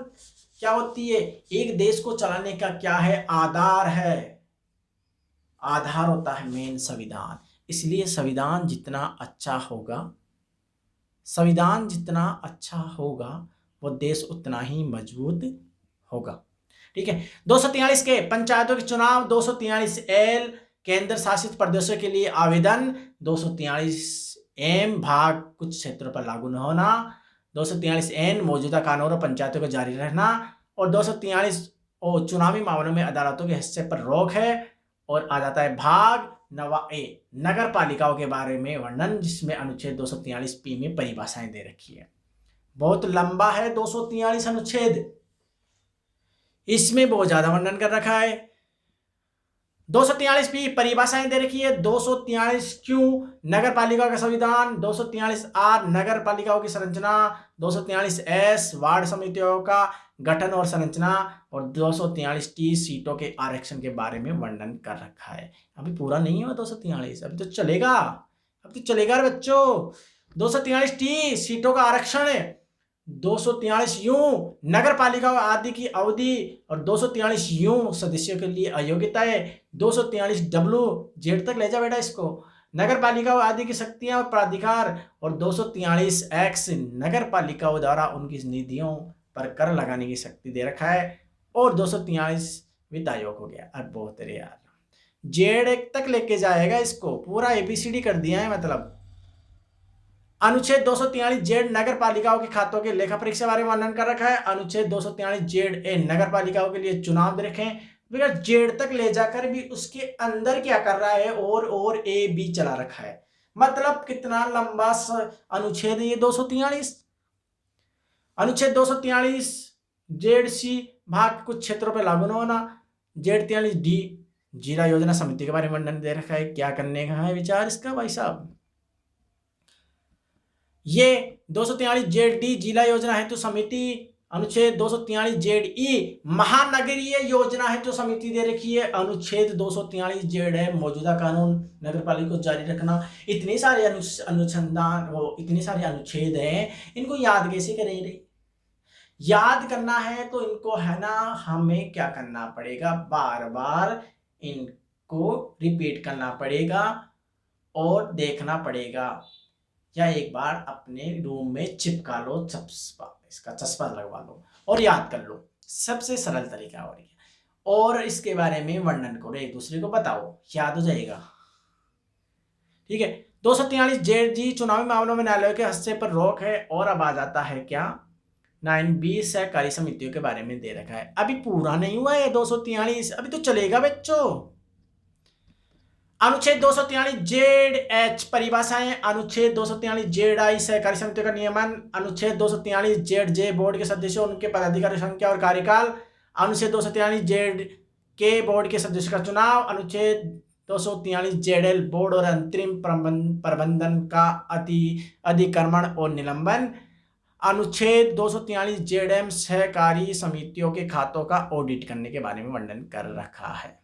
A: क्या होती है, एक देश को चलाने का क्या है, आधार है, आधार होता है मेन संविधान। इसलिए संविधान जितना अच्छा होगा वो देश उतना ही मजबूत होगा। ठीक है। 243 के पंचायतों के चुनाव। 243 एल केंद्र शासित प्रदेशों के लिए आवेदन। 243 एम भाग कुछ क्षेत्रों पर लागू न होना। 243 एन मौजूदा कानून और पंचायतों को जारी रहना। और 243 ओ चुनावी मामलों में अदालतों के हिस्से पर रोक है। और आ जाता है भाग 9 ए नगर पालिकाओं के बारे में वर्णन, जिसमें अनुच्छेद 243 पी में परिभाषाएं दे रखी है। बहुत लंबा है 243 अनुच्छेद, इसमें बहुत ज्यादा वर्णन कर रखा है। 243 पी परिभाषाएं दे रखी है। 243 क्यू नगर पालिकाओं का संविधान। 243 आर नगर पालिकाओं की संरचना। 243 एस वार्ड समितियों का गठन और संरचना। और 243 टी सीटों के आरक्षण के बारे में वर्णन कर रखा है। अभी पूरा नहीं हुआ 243, अभी तो चलेगा रे बच्चों। 243 टी सीटों का आरक्षण है। 243 यू नगर पालिका आदि की अवधि। और 243 यू सदस्यों के लिए अयोग्यता है। 243 डब्ल्यू जेड तक ले जा बेटा इसको, नगर पालिका आदि की शक्तियां और प्राधिकार। और 243 एक्स नगर पालिकाओं द्वारा उनकी निधियों पर कर लगाने की शक्ति दे रखा है। और 243 वित्त आयोग हो गया। अब बहुत तेरे यार, जेड एक तक लेके जाएगा इसको, पूरा एबीसीडी कर दिया है। मतलब अनुच्छेद 243 जेड नगर पालिकाओं के खातों के लेखा परीक्षा बारे में वर्णन कर रखा है। अनुच्छेद 243 जेड ए नगर पालिकाओं के लिए चुनाव दे रखे हैं। जेड तक ले जाकर भी उसके अंदर क्या कर रहा है, और ए बी चला रखा है। मतलब कितना लंबा अनुच्छेद ये 243। अनुच्छेद 243 जेड सी भाग कुछ क्षेत्रों पर लागू न होना। जेड 43 डी जिला योजना समिति के बारे में वर्णन दे रखा है। क्या करने का है विचार इसका भाई साहब। ये 243 जेड डी जिला योजना हेतु समिति। अनुच्छेद 243 जेड ई महानगरीय योजना हेतु समिति दे रखी है। अनुच्छेद 243 जेड है मौजूदा कानून नगरपालिका को जारी रखना। इतने सारे अनुसंधान वो इतने सारे अनुच्छेद हैं, इनको याद कैसे करें? याद करना है तो इनको है ना, हमें क्या करना पड़ेगा, बार बार इनको रिपीट करना पड़ेगा और देखना पड़ेगा, या एक बार अपने रूम में चिपका लो, इसका चस्पा लगवा लो और याद कर लो। सबसे सरल तरीका और इसके बारे में वर्णन करो, एक दूसरे को बताओ, याद हो जाएगा। ठीक है। 243 जेड जी चुनावी मामलों में न्यायालय के हस्ते पर रोक है। और अब आ जाता है क्या, 9B सहकारी समितियों के बारे में दे रखा है। अभी पूरा नहीं हुआ है 243, अभी तो चलेगा बच्चों। अनुच्छेद 243 जेड एच परिभाषाएं। अनुच्छेद 243 जेड आई सहकारी समितियों का नियमन। अनुच्छेद 243 जेड जे बोर्ड के सदस्यों, उनके पदाधिकारी संख्या और कार्यकाल। अनुच्छेद 243 जेड के बोर्ड के सदस्यों का चुनाव। अनुच्छेद 243 जेड एल बोर्ड और अंतरिम प्रबंधन का अधिक्रमण और निलंबन। अनुच्छेद 243 जेड एम सहकारी समितियों के खातों का ऑडिट करने के बारे में वर्णन कर रखा है।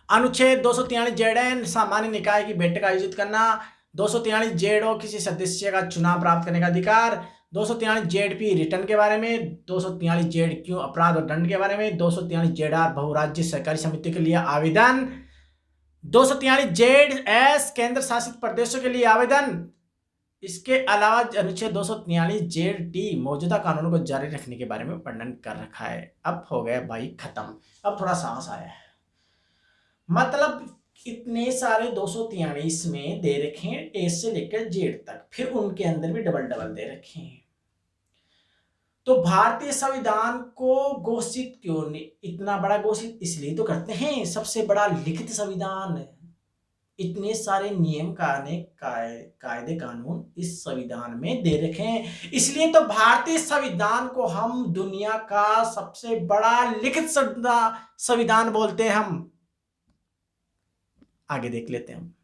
A: अनुच्छेद 243 जेड सामान्य निकाय की बैठक आयोजित करना। 243 जेड ओ किसी सदस्य का चुनाव प्राप्त करने का अधिकार। 243 जेड पी रिटर्न के बारे में। 243 जेड क्यू अपराध और दंड के बारे में। 243 जेड आर बहुराज्य सहकारी समिति के लिए आवेदन। 243 जेड एस केंद्र शासित प्रदेशों के लिए आवेदन। इसके अलावा अनुच्छेद 243 जेड टी मौजूदा कानूनों को जारी रखने के बारे में वर्णन कर रखा है। अब हो गया भाई खत्म, अब थोड़ा सांस आया है। मतलब इतने सारे 243 में दे रखे हैं, ए से लेकर जेड तक, फिर उनके अंदर भी डबल डबल दे रखे हैं। तो भारतीय संविधान को घोषित क्यों नहीं, इतना बड़ा घोषित इसलिए तो करते हैं, सबसे बड़ा लिखित संविधान, इतने सारे नियम कायदे कानून इस संविधान में दे रखे हैं, इसलिए तो भारतीय संविधान को हम दुनिया का सबसे बड़ा लिखित संविधान बोलते हैं। हम आगे देख लेते हैं।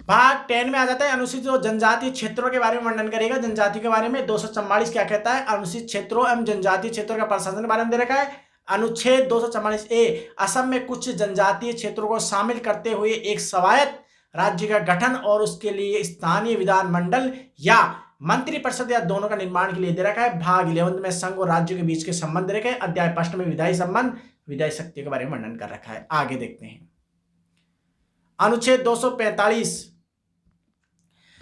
A: भाग 10 में आ जाता है अनुसूचित और जनजातीय क्षेत्रों के बारे में वर्णन करेगा। जनजाति के बारे में 244 क्या कहता है, अनुसूचित क्षेत्रों एवं जनजातीय क्षेत्रों का प्रशासन के बारे में दे रखा है। अनुच्छेद 244 ए असम में कुछ जनजातीय क्षेत्रों को शामिल करते हुए एक स्वायत्त राज्य का गठन और उसके लिए स्थानीय विधानमंडल या मंत्री परिषद या दोनों का निर्माण के लिए दे रखा है। भाग 11 में संघ और राज्य के बीच के संबंध दे रखे हैं। अध्याय 5 में विधायी संबंध, विधायी शक्ति के बारे में वर्णन कर रखा है। आगे देखते हैं। अनुच्छेद 245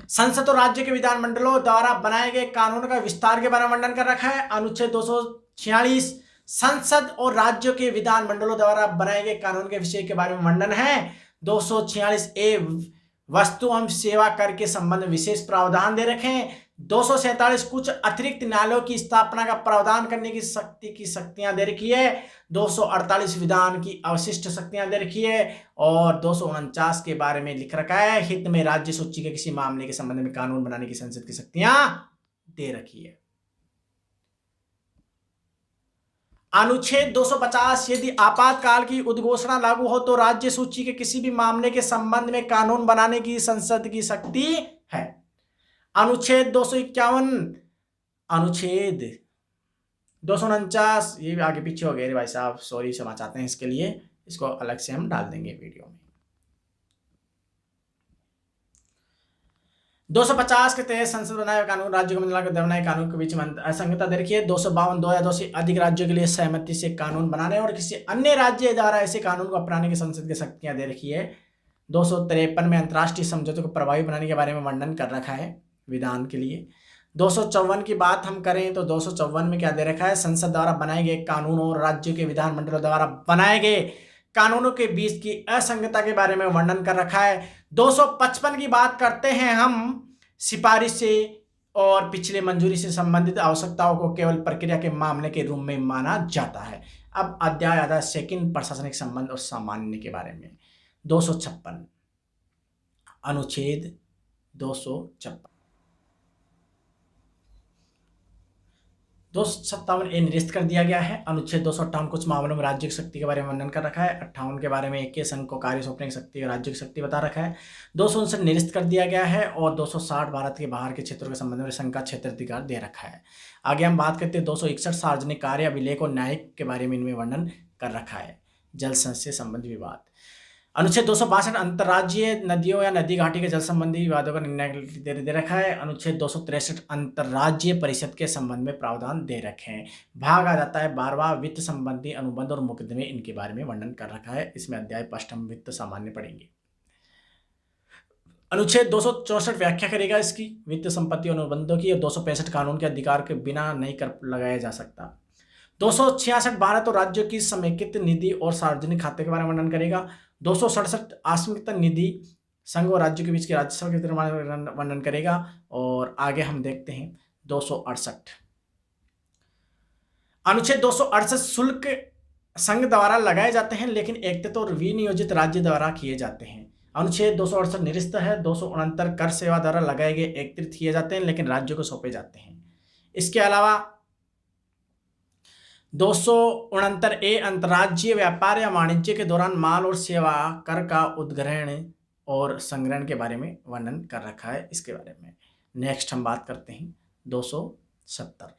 A: संसद और राज्य के विधानमंडलों द्वारा बनाए गए कानून का विस्तार के बारे में वर्णन कर रखा है। अनुच्छेद 246 संसद और राज्यों के विधानमंडलों द्वारा बनाए गए कानून के विषय के बारे में वर्णन है। 246 ए वस्तु एवं सेवा कर के संबंध में विशेष प्रावधान दे रखे हैं। 247 कुछ अतिरिक्त न्यायालयों की स्थापना का प्रावधान करने की शक्तियां दे रखी है। 248 विधान की अवशिष्ट शक्तियां दे रखी है। और 249 के बारे में लिख रखा है, हित में राज्य सूची के किसी मामले के संबंध में कानून बनाने की संसद की शक्तियां दे रखी है। अनुच्छेद 250 यदि आपातकाल की उद्घोषणा लागू हो तो राज्य सूची के किसी भी मामले के संबंध में कानून बनाने की संसद की शक्ति है। अनुच्छेद 251 अनुच्छेद 249 ये आगे पीछे हो गए भाई साहब, सॉरी क्षमा चाहते हैं इसके लिए, इसको अलग से हम डाल देंगे वीडियो में। 250 के तहत संसद बनाए कानून राज्यों को बनाए कानून के बीच में असंगता दे रखी है। 252 2 या 2 से अधिक राज्यों के लिए सहमति से कानून बनाने और किसी अन्य राज्य द्वारा ऐसे कानून को अपनाने की संसद की शक्तियां दे रखी है। 253 में अंतर्राष्ट्रीय समझौते को प्रभावी बनाने के बारे में वर्णन कर रखा है विधान के लिए। 254 की बात हम करें तो 254 में क्या दे रखा है, संसद द्वारा बनाए गए कानून और राज्यों के विधानमंडलों द्वारा बनाए गए कानूनों के बीच की असंगतता के बारे में वर्णन कर रखा है। 255 की बात करते हैं हम, सिफारिश से और पिछले मंजूरी से संबंधित आवश्यकताओं को केवल प्रक्रिया के मामले के रूप में माना जाता है। अब अध्याय आधा सेकंड प्रशासनिक संबंध और सामान्य के बारे में। 256 अनुच्छेद 256 257 ए निरस्त कर दिया गया है। अनुच्छेद 258 कुछ मामलों में राज्य की शक्ति के बारे में वर्णन कर रखा है। 58 के बारे में एक संघ को कार्य सौंपने की शक्ति और राज्य की शक्ति बता रखा है। 259 निरस्त कर दिया गया है और 260 भारत के बाहर के क्षेत्रों के संबंध में संघ का क्षेत्राधिकार दे रखा है। आगे हम बात करते हैं 261 सार्वजनिक कार्य अभिलेख और न्यायिक के बारे में इनमें वर्णन कर रखा है। जल से संबंधित विवाद। अनुच्छेद 262 अंतर्राज्यीय नदियों या नदी घाटी के जल संबंधी विवादों का निर्णय दे रखा है। अनुच्छेद 263 अंतर्राज्यीय परिषद के संबंध में प्रावधान दे रखे हैं। भाग आ जाता है 12वां वित्त संबंधी अनुबंध और मुकदमे, इनके बारे में वर्णन कर रखा है। इसमें अध्याय 5 हम वित्त सामान्य पढ़ेंगे। अनुच्छेद 264 व्याख्या करेगा इसकी वित्त संपत्ति अनुबंधों की, और 265 कानून के अधिकार के बिना नहीं कर लगाया जा सकता। 266 भारत और राज्यों की समेकित निधि और सार्वजनिक खाते के बारे में वर्णन करेगा। 267 आस्मिकता निधि संघ और राज्यों के बीच के राजस्व के वर्णन करेगा। और आगे हम देखते हैं 268 अनुच्छेद 268 शुल्क संघ द्वारा लगाए जाते हैं लेकिन एकत्रित और विनियोजित राज्य द्वारा किए जाते हैं। अनुच्छेद 268 निरस्त है। 269 कर सेवा द्वारा लगाए गए एकत्रित किए जाते हैं लेकिन राज्यों को सौंपे जाते हैं। इसके अलावा 269 ए अंतर्राज्यीय व्यापार या वाणिज्य के दौरान माल और सेवा कर का उद्ग्रहण और संग्रहण के बारे में वर्णन कर रखा है। इसके बारे में नेक्स्ट हम बात करते हैं 270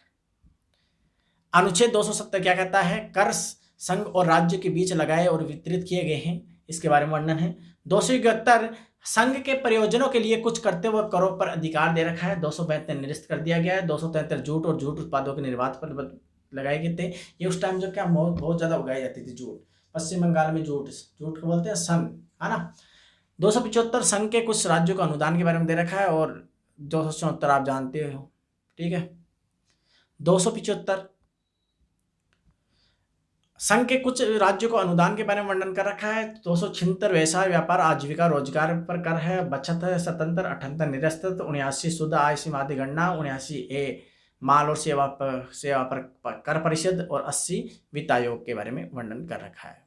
A: अनुच्छेद 270 क्या कहता है, कर संघ और राज्य के बीच लगाए और वितरित किए गए हैं, इसके बारे में वर्णन है। 271 संघ के प्रयोजनों के लिए कुछ करते हुए करों पर अधिकार दे रखा है। 272 निरस्त कर दिया गया है। 273 जूट और जूट उत्पादों के निर्यात पर लगाए गए थे। ये उस टाइम जो क्या बहुत ज्यादा उगाई जाती थी जूट, पश्चिम बंगाल में जूट को बोलते हैं सन, है ना। 275 संघ के कुछ राज्यों का अनुदान के बारे में दे रखा है और 274 आप जानते हो, ठीक है। 275 संघ के कुछ राज्यों को अनुदान के बारे में वर्णन कर रखा है। 276 व्यवसाय व्यापार आजीविका रोजगार पर कर है। 72 स्वतंत्र, 78 निरस्त, 79 शुद्ध आय सीमा आदि गणना, 79 ए माल और सेवा पर कर परिषद और 80 वित्त आयोग के बारे में वर्णन कर रखा है।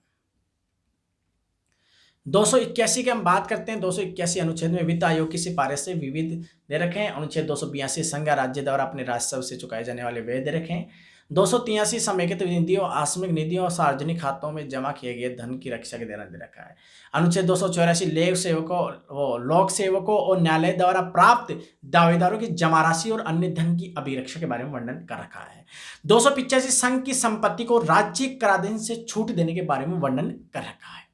A: 281 की हम बात करते हैं। 281 अनुच्छेद में वित्त आयोग की सिफारिश से विविध दे रखे हैं। अनुच्छेद 282 संघ या राज्य द्वारा अपने राजस्व से चुकाए जाने वाले व्यय दे रखे हैं। 283 समेकित निधियों, आकस्मिक निधियों और सार्वजनिक खातों में जमा किए गए धन की रक्षा के देना दे रखा है। अनुच्छेद 284 लोक सेवकों और न्यायालय द्वारा प्राप्त दावेदारों की जमा राशि और अन्य धन की अभिरक्षा के बारे में वर्णन कर रखा है। 285 संघ की संपत्ति को राज्य कराधान से छूट देने के बारे में वर्णन कर रखा है।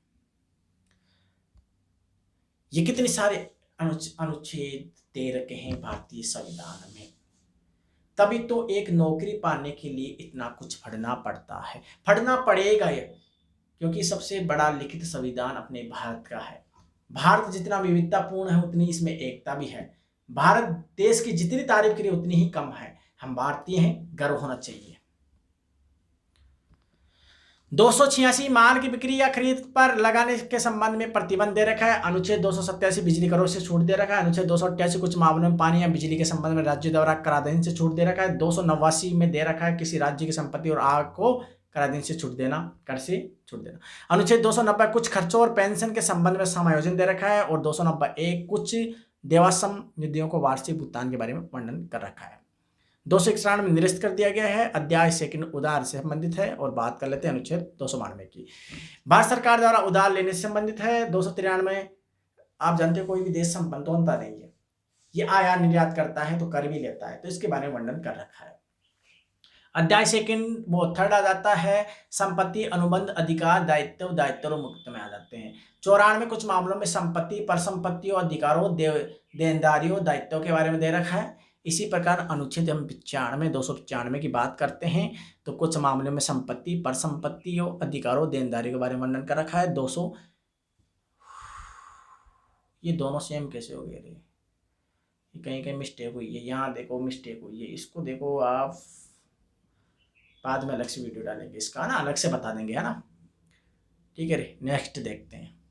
A: ये कितने सारे अनुच्छेद दे रखे हैं भारतीय संविधान में, तभी तो एक नौकरी पाने के लिए इतना कुछ पढ़ना पड़ता है, पढ़ना पड़ेगा ये, क्योंकि सबसे बड़ा लिखित संविधान अपने भारत का है। भारत जितना विविधतापूर्ण है उतनी इसमें एकता भी है। भारत देश की जितनी तारीफ करिए उतनी ही कम है। हम भारतीय हैं, गर्व होना चाहिए। 286 माल की बिक्री या खरीद पर लगाने के संबंध में प्रतिबंध दे रखा है। अनुच्छेद 287 बिजली करों से छूट दे रखा है। अनुच्छेद 288 कुछ मामलों में पानी या बिजली के संबंध में राज्य द्वारा कराधान से छूट दे रखा है। 289 में दे रखा है किसी राज्य की संपत्ति और आग को कराधान से छूट देना, कर से छूट देना। अनुच्छेद 290 कुछ खर्चों और पेंशन के संबंध में समायोजन दे रखा है। और 291 कुछ देवाश्रम निधियों को वार्षिक भुगतान के बारे में वर्णन कर रखा है। 291 में निरस्त कर दिया गया है। अध्याय सेकंड उधार से संबंधित है। और बात कर लेते हैं अनुच्छेद 292 की, भारत सरकार द्वारा उधार लेने से संबंधित है। 293 आप जानते हो कोई भी देश संपन्नता नहीं है, ये आयात निर्यात करता है तो कर भी लेता है, तो इसके बारे में वर्णन कर रखा है। अध्याय सेकंड वो थर्ड आ जाता है, संपत्ति अनुबंध अधिकार दायित्व और मुक्त में आ जाते हैं। 94 कुछ मामलों में संपत्ति, परिसंपत्तियों, अधिकारों, देनदारियों, दायित्वों के बारे में दे रखा है। इसी प्रकार अनुच्छेद हम 295 की बात करते हैं तो कुछ मामलों में संपत्ति, परिसंपत्तियों, अधिकारों, देनदारियों के बारे में वर्णन कर रखा है। 200 ये दोनों सेम कैसे हो गए रे, कहीं कहीं मिस्टेक हुई है, यहाँ देखो मिस्टेक हुई है, इसको देखो आप, बाद में अलग से वीडियो डालेंगे इसका ना, अलग से बता देंगे, है ना। ठीक है रे, नेक्स्ट देखते हैं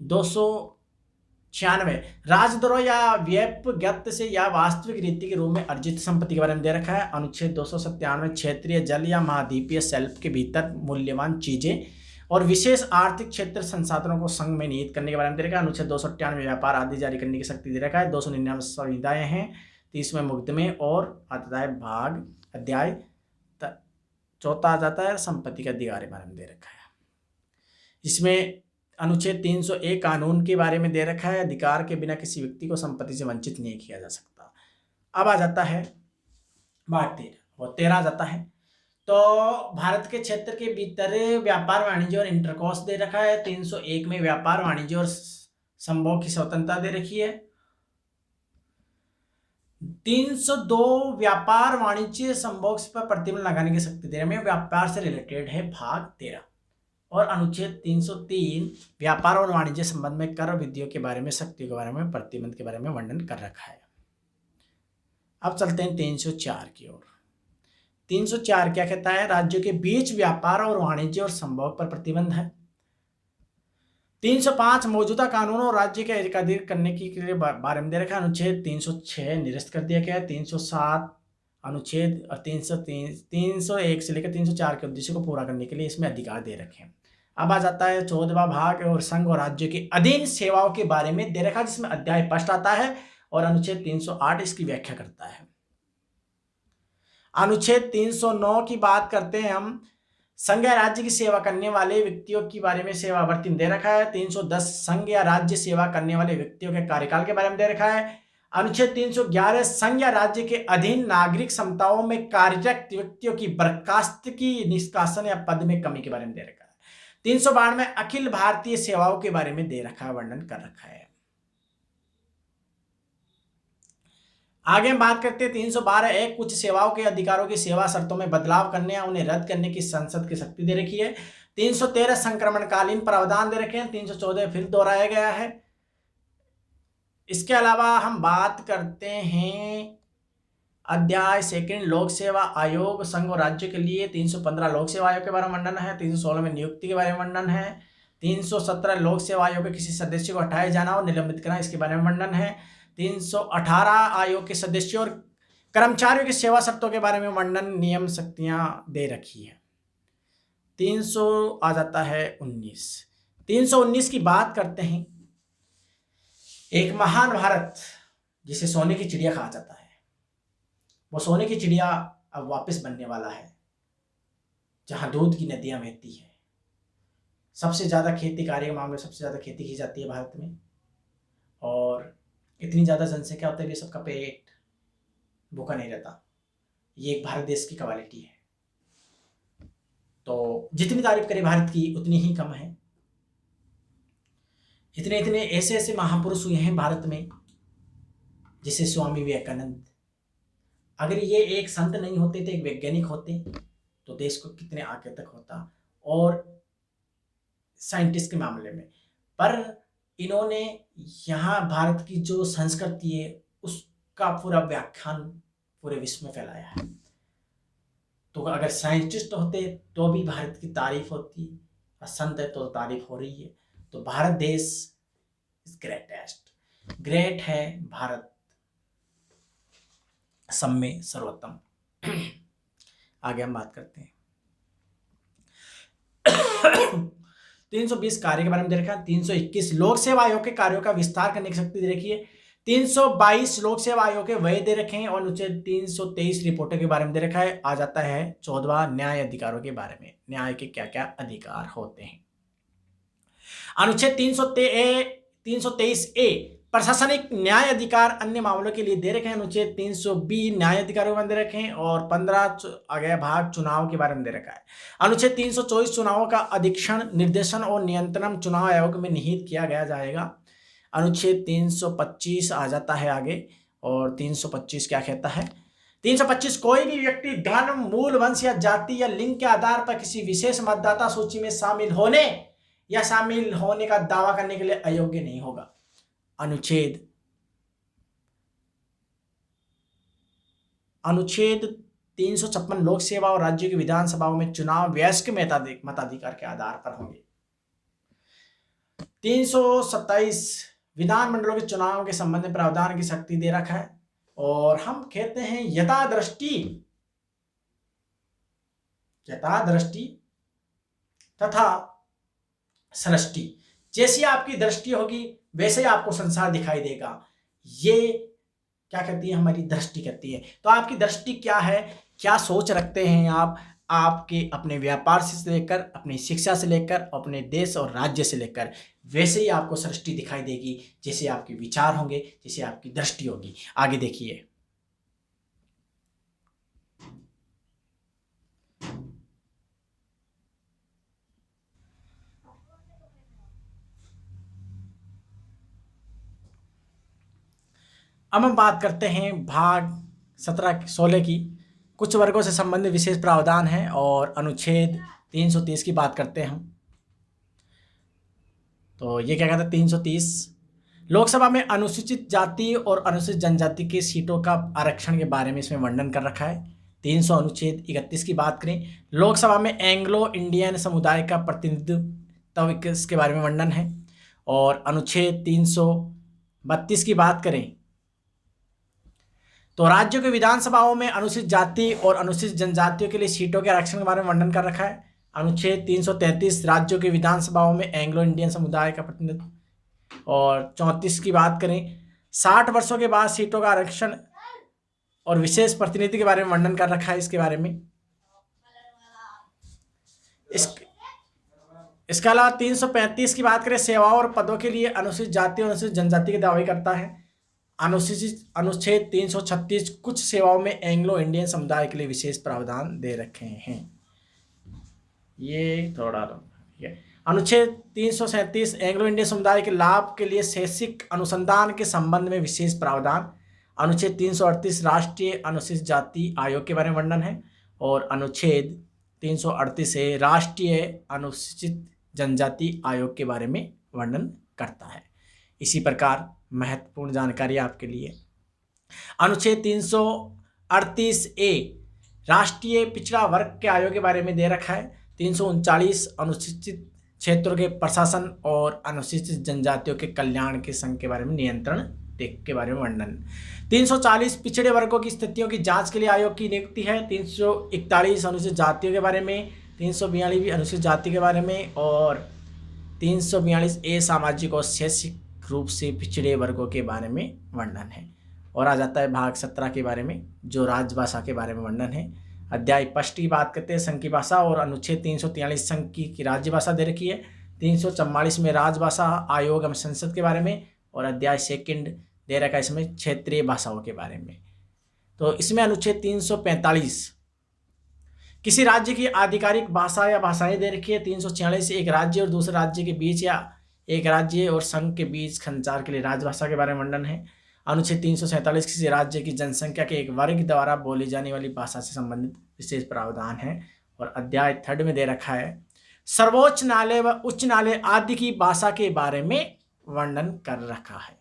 A: 296। राजद्रोह या व्यपगत से या वास्तविक रीति के रूप में अर्जित संपत्ति के बारे में दे रखा है। अनुच्छेद 297 क्षेत्रीय जल या महाद्वीपीय शेल्फ के भीतर मूल्यवान चीजें और विशेष आर्थिक क्षेत्र संसाधनों को संघ में निहित करने के बारे में दे रखा है। अनुच्छेद 298 व्यापार आदि जारी करने की शक्ति दे रखा है। 299 संविधाएं हैं, 30वें मुकदमे और अध्याय 4 आ जाता है संपत्ति के अधिकार के बारे में दे रखा है। इसमें अनुच्छेद 301 कानून के बारे में दे रखा है, अधिकार के बिना किसी व्यक्ति को संपत्ति से वंचित नहीं किया जा सकता। अब आ जाता है भाग 13, वो 13 आ जाता है। तो भारत के क्षेत्र के भीतर व्यापार वाणिज्य और इंटरकॉर्स दे रखा है। 301 में व्यापार वाणिज्य और संभोग की स्वतंत्रता दे रखी है। 302 व्यापार वाणिज्य संभोग पर प्रतिबंध लगाने की शक्ति दे रहे हैं, व्यापार से रिलेटेड है भाग 13। और अनुच्छेद 303 व्यापार और वाणिज्य संबंध में कर विधियों के बारे में, शक्तियों के बारे में, प्रतिबंध के बारे में वर्णन कर रखा है। अब चलते हैं 304 की ओर। 304 क्या कहता है? राज्यों के बीच व्यापार और वाणिज्य और संभोग पर प्रतिबंध है। 305 मौजूदा कानूनों और राज्य के एकाधिकार करने के लिए बारे में दे रखा है। अनुच्छेद 306 निरस्त कर दिया गया है। 307 अनुच्छेद और 301 से लेकर 304 के उद्देश्य को पूरा करने के लिए इसमें अधिकार दे रखे हैं। अब आ जाता है 14वां भाग और संघ और राज्य के अधीन सेवाओं के बारे में दे रखा है, जिसमें अध्याय 5 आता है और अनुच्छेद 308 इसकी व्याख्या करता है। अनुच्छेद 309 की बात करते हैं हम, संघ या राज्य की सेवा करने वाले व्यक्तियों के बारे में सेवावर्ती दे रखा है। 310 संघ या राज्य सेवा करने वाले व्यक्तियों के कार्यकाल के बारे में दे रखा है। अनुच्छेद 311 संघ या राज्य के अधीन नागरिक समताओं में कार्यरत व्यक्तियों की बर्खास्तगी, निष्कासन या पद में कमी के बारे में दे रखा है। 392 में अखिल भारतीय सेवाओं के बारे में दे रखा है, वर्णन कर रखा है। आगे हम बात करते हैं 312 एक कुछ सेवाओं के अधिकारों की सेवा शर्तों में बदलाव करने या उन्हें रद्द करने की संसद की शक्ति दे रखी है। 313 संक्रमणकालीन प्रावधान दे रखे हैं। 314 फिर दोहराया गया है। इसके अलावा हम बात करते हैं अध्याय 2 लोक सेवा आयोग संघ और राज्य के लिए। 315 लोक सेवा आयोग के बारे में वर्णन है। 316 में नियुक्ति के बारे में वर्णन है। 317 लोक सेवा आयोग के किसी सदस्य को हटाए जाना और निलंबित करना, इसके बारे में वर्णन है। 318 आयोग के सदस्यों और कर्मचारियों की सेवा शर्तों के बारे में वर्णन, नियम, शक्तियां दे रखी है। 300 आ जाता है 19। 319 की बात करते हैं, एक महान भारत जिसे सोने की चिड़िया कहा जाता है, वो सोने की चिड़िया अब वापस बनने वाला है, जहां दूध की नदियां बहती है। सबसे ज्यादा खेती कार्य के मामले में सबसे ज्यादा खेती की जाती है भारत में, और इतनी ज्यादा जनसंख्या होते हुए सबका पेट भूखा नहीं रहता। ये एक भारत देश की क्वालिटी है। तो जितनी तारीफ करें भारत की उतनी ही कम है। इतने इतने ऐसे ऐसे महापुरुष हुए हैं भारत में, जैसे स्वामी विवेकानंद। अगर ये एक संत नहीं होते थे, एक वैज्ञानिक होते, तो देश को कितने आगे तक होता, और साइंटिस्ट के मामले में। पर इन्होंने यहाँ भारत की जो संस्कृति है उसका पूरा व्याख्यान पूरे विश्व में फैलाया है। तो अगर साइंटिस्ट होते तो भी भारत की तारीफ होती, और संत है तो तारीफ हो रही है। तो भारत देश इज ग्रेटेस्ट, ग्रेट है भारत, सब में सर्वोत्तम। आगे हम बात करते हैं 320 कार्य के बारे में दे रखा है। 321 लोक सेवा आयोग के कार्यों का विस्तार करने की शक्ति दे रखी है। 322 लोक सेवा आयोग के व्यय दे रखे हैं, और अनुच्छेद 323 रिपोर्टों के बारे में दे रखा है। आ जाता है 14वां न्याय अधिकारों के बारे में, न्याय के क्या क्या अधिकार होते हैं। अनुच्छेद 323A प्रशासनिक न्याय अधिकार अन्य मामलों के लिए दे रखे हैं। अनुच्छेद 320 न्याय अधिकारों में दे रखे हैं, और 15 आ गया भाग चुनाव के बारे में दे रखा है। अनुच्छेद 324 चुनावों का अधीक्षण, निर्देशन और नियंत्रण चुनाव आयोग में निहित किया गया जाएगा। अनुच्छेद 325 आ जाता है आगे, और 325 क्या कहता है? 325 कोई भी व्यक्ति धर्म, मूल, वंश या जाति या लिंग के आधार पर किसी विशेष मतदाता सूची में शामिल होने या शामिल होने का दावा करने के लिए अयोग्य नहीं होगा। अनुच्छेद अनुच्छेद 356 लोक सेवा और राज्यों की विधानसभाओं में चुनाव वयस्क मताधिकार के आधार पर होंगे। 327 विधानमंडलों के चुनाव के संबंध में प्रावधान की शक्ति दे रखा है। और हम कहते हैं यथा दृष्टि तथा सृष्टि, जैसी आपकी दृष्टि होगी वैसे ही आपको संसार दिखाई देगा। ये क्या कहती है, हमारी दृष्टि कहती है। तो आपकी दृष्टि क्या है, क्या सोच रखते हैं आप, आपके अपने व्यापार से लेकर, अपनी शिक्षा से लेकर, अपने देश और राज्य से लेकर, वैसे ही आपको सृष्टि दिखाई देगी, जैसे आपके विचार होंगे, जैसे आपकी दृष्टि होगी। आगे देखिए, अब हम बात करते हैं भाग 16 की। कुछ वर्गों से संबंधित विशेष प्रावधान है और अनुच्छेद 330 की बात करते हैं हम। तो ये क्या कहता है, 330 लोकसभा में अनुसूचित जाति और अनुसूचित जनजाति की सीटों का आरक्षण के बारे में इसमें वर्णन कर रखा है। 300 अनुच्छेद 31 की बात करें, लोकसभा में एंग्लो इंडियन समुदाय का प्रतिनिधित्व इसके बारे में वर्णन है। और अनुच्छेद 332 की बात करें तो राज्यों के विधानसभाओं में अनुसूचित जाति और अनुसूचित जनजातियों के लिए सीटों के आरक्षण के बारे में वर्णन कर रखा है। अनुच्छेद 333 राज्यों के विधानसभाओं में एंग्लो इंडियन समुदाय का प्रतिनिधित्व। और 34 की बात करें, 60 वर्षों के बाद सीटों का आरक्षण और विशेष प्रतिनिधि के बारे में वर्णन कर रखा है। इसके बारे में इसके अलावा 335 की बात करें, सेवाओं और पदों के लिए अनुसूचित जाति और अनुसूचित जनजाति के दावे करता है। अनुच्छेद 336 कुछ सेवाओं में एंग्लो इंडियन समुदाय के लिए विशेष प्रावधान दे रखे हैं। ये थोड़ा अनुच्छेद 337 एंग्लो इंडियन समुदाय के लाभ के लिए शैक्षिक अनुसंधान के संबंध में विशेष प्रावधान। अनुच्छेद 338 राष्ट्रीय अनुसूचित जाति आयोग के बारे में वर्णन है। और अनुच्छेद 338 से राष्ट्रीय अनुसूचित जनजाति आयोग के बारे में वर्णन करता है। इसी प्रकार महत्वपूर्ण जानकारी आपके लिए, अनुच्छेद 338 ए राष्ट्रीय पिछड़ा वर्ग के आयोग के बारे में दे रखा है। 339 अनुसूचित क्षेत्रों के प्रशासन और अनुसूचित जनजातियों के कल्याण के संघ के बारे में नियंत्रण के बारे में वर्णन। 340 पिछड़े वर्गों की स्थितियों की जांच के लिए आयोग की नियुक्ति है। 341 अनुसूचित जातियों के बारे में, 342 अनुसूचित जाति के बारे में और 342 ए सामाजिक और शैक्षिक रूप से पिछड़े वर्गों के बारे में वर्णन है। और आ जाता है भाग 17 के बारे में, जो राजभाषा के बारे में वर्णन है। अध्याय 5 की बात करते हैं संघ की भाषा, और अनुच्छेद 343 संघ की राज्य भाषा दे रखी है। 344 में राजभाषा आयोग एवं संसद के बारे में, और अध्याय 2 दे रखा है इसमें क्षेत्रीय भाषाओं के बारे में। तो इसमें अनुच्छेद 345 किसी राज्य की आधिकारिक भाषा या भाषाएं दे रखी है। 346 एक राज्य और दूसरे राज्य के बीच या एक राज्य और संघ के बीच संचार के लिए राजभाषा के बारे में वर्णन है। अनुच्छेद 347 किसी राज्य की जनसंख्या के एक वर्ग द्वारा बोली जाने वाली भाषा से संबंधित विशेष प्रावधान है। और अध्याय 3 में दे रखा है सर्वोच्च न्यायालय व उच्च न्यायालय आदि की भाषा के बारे में वर्णन कर रखा है।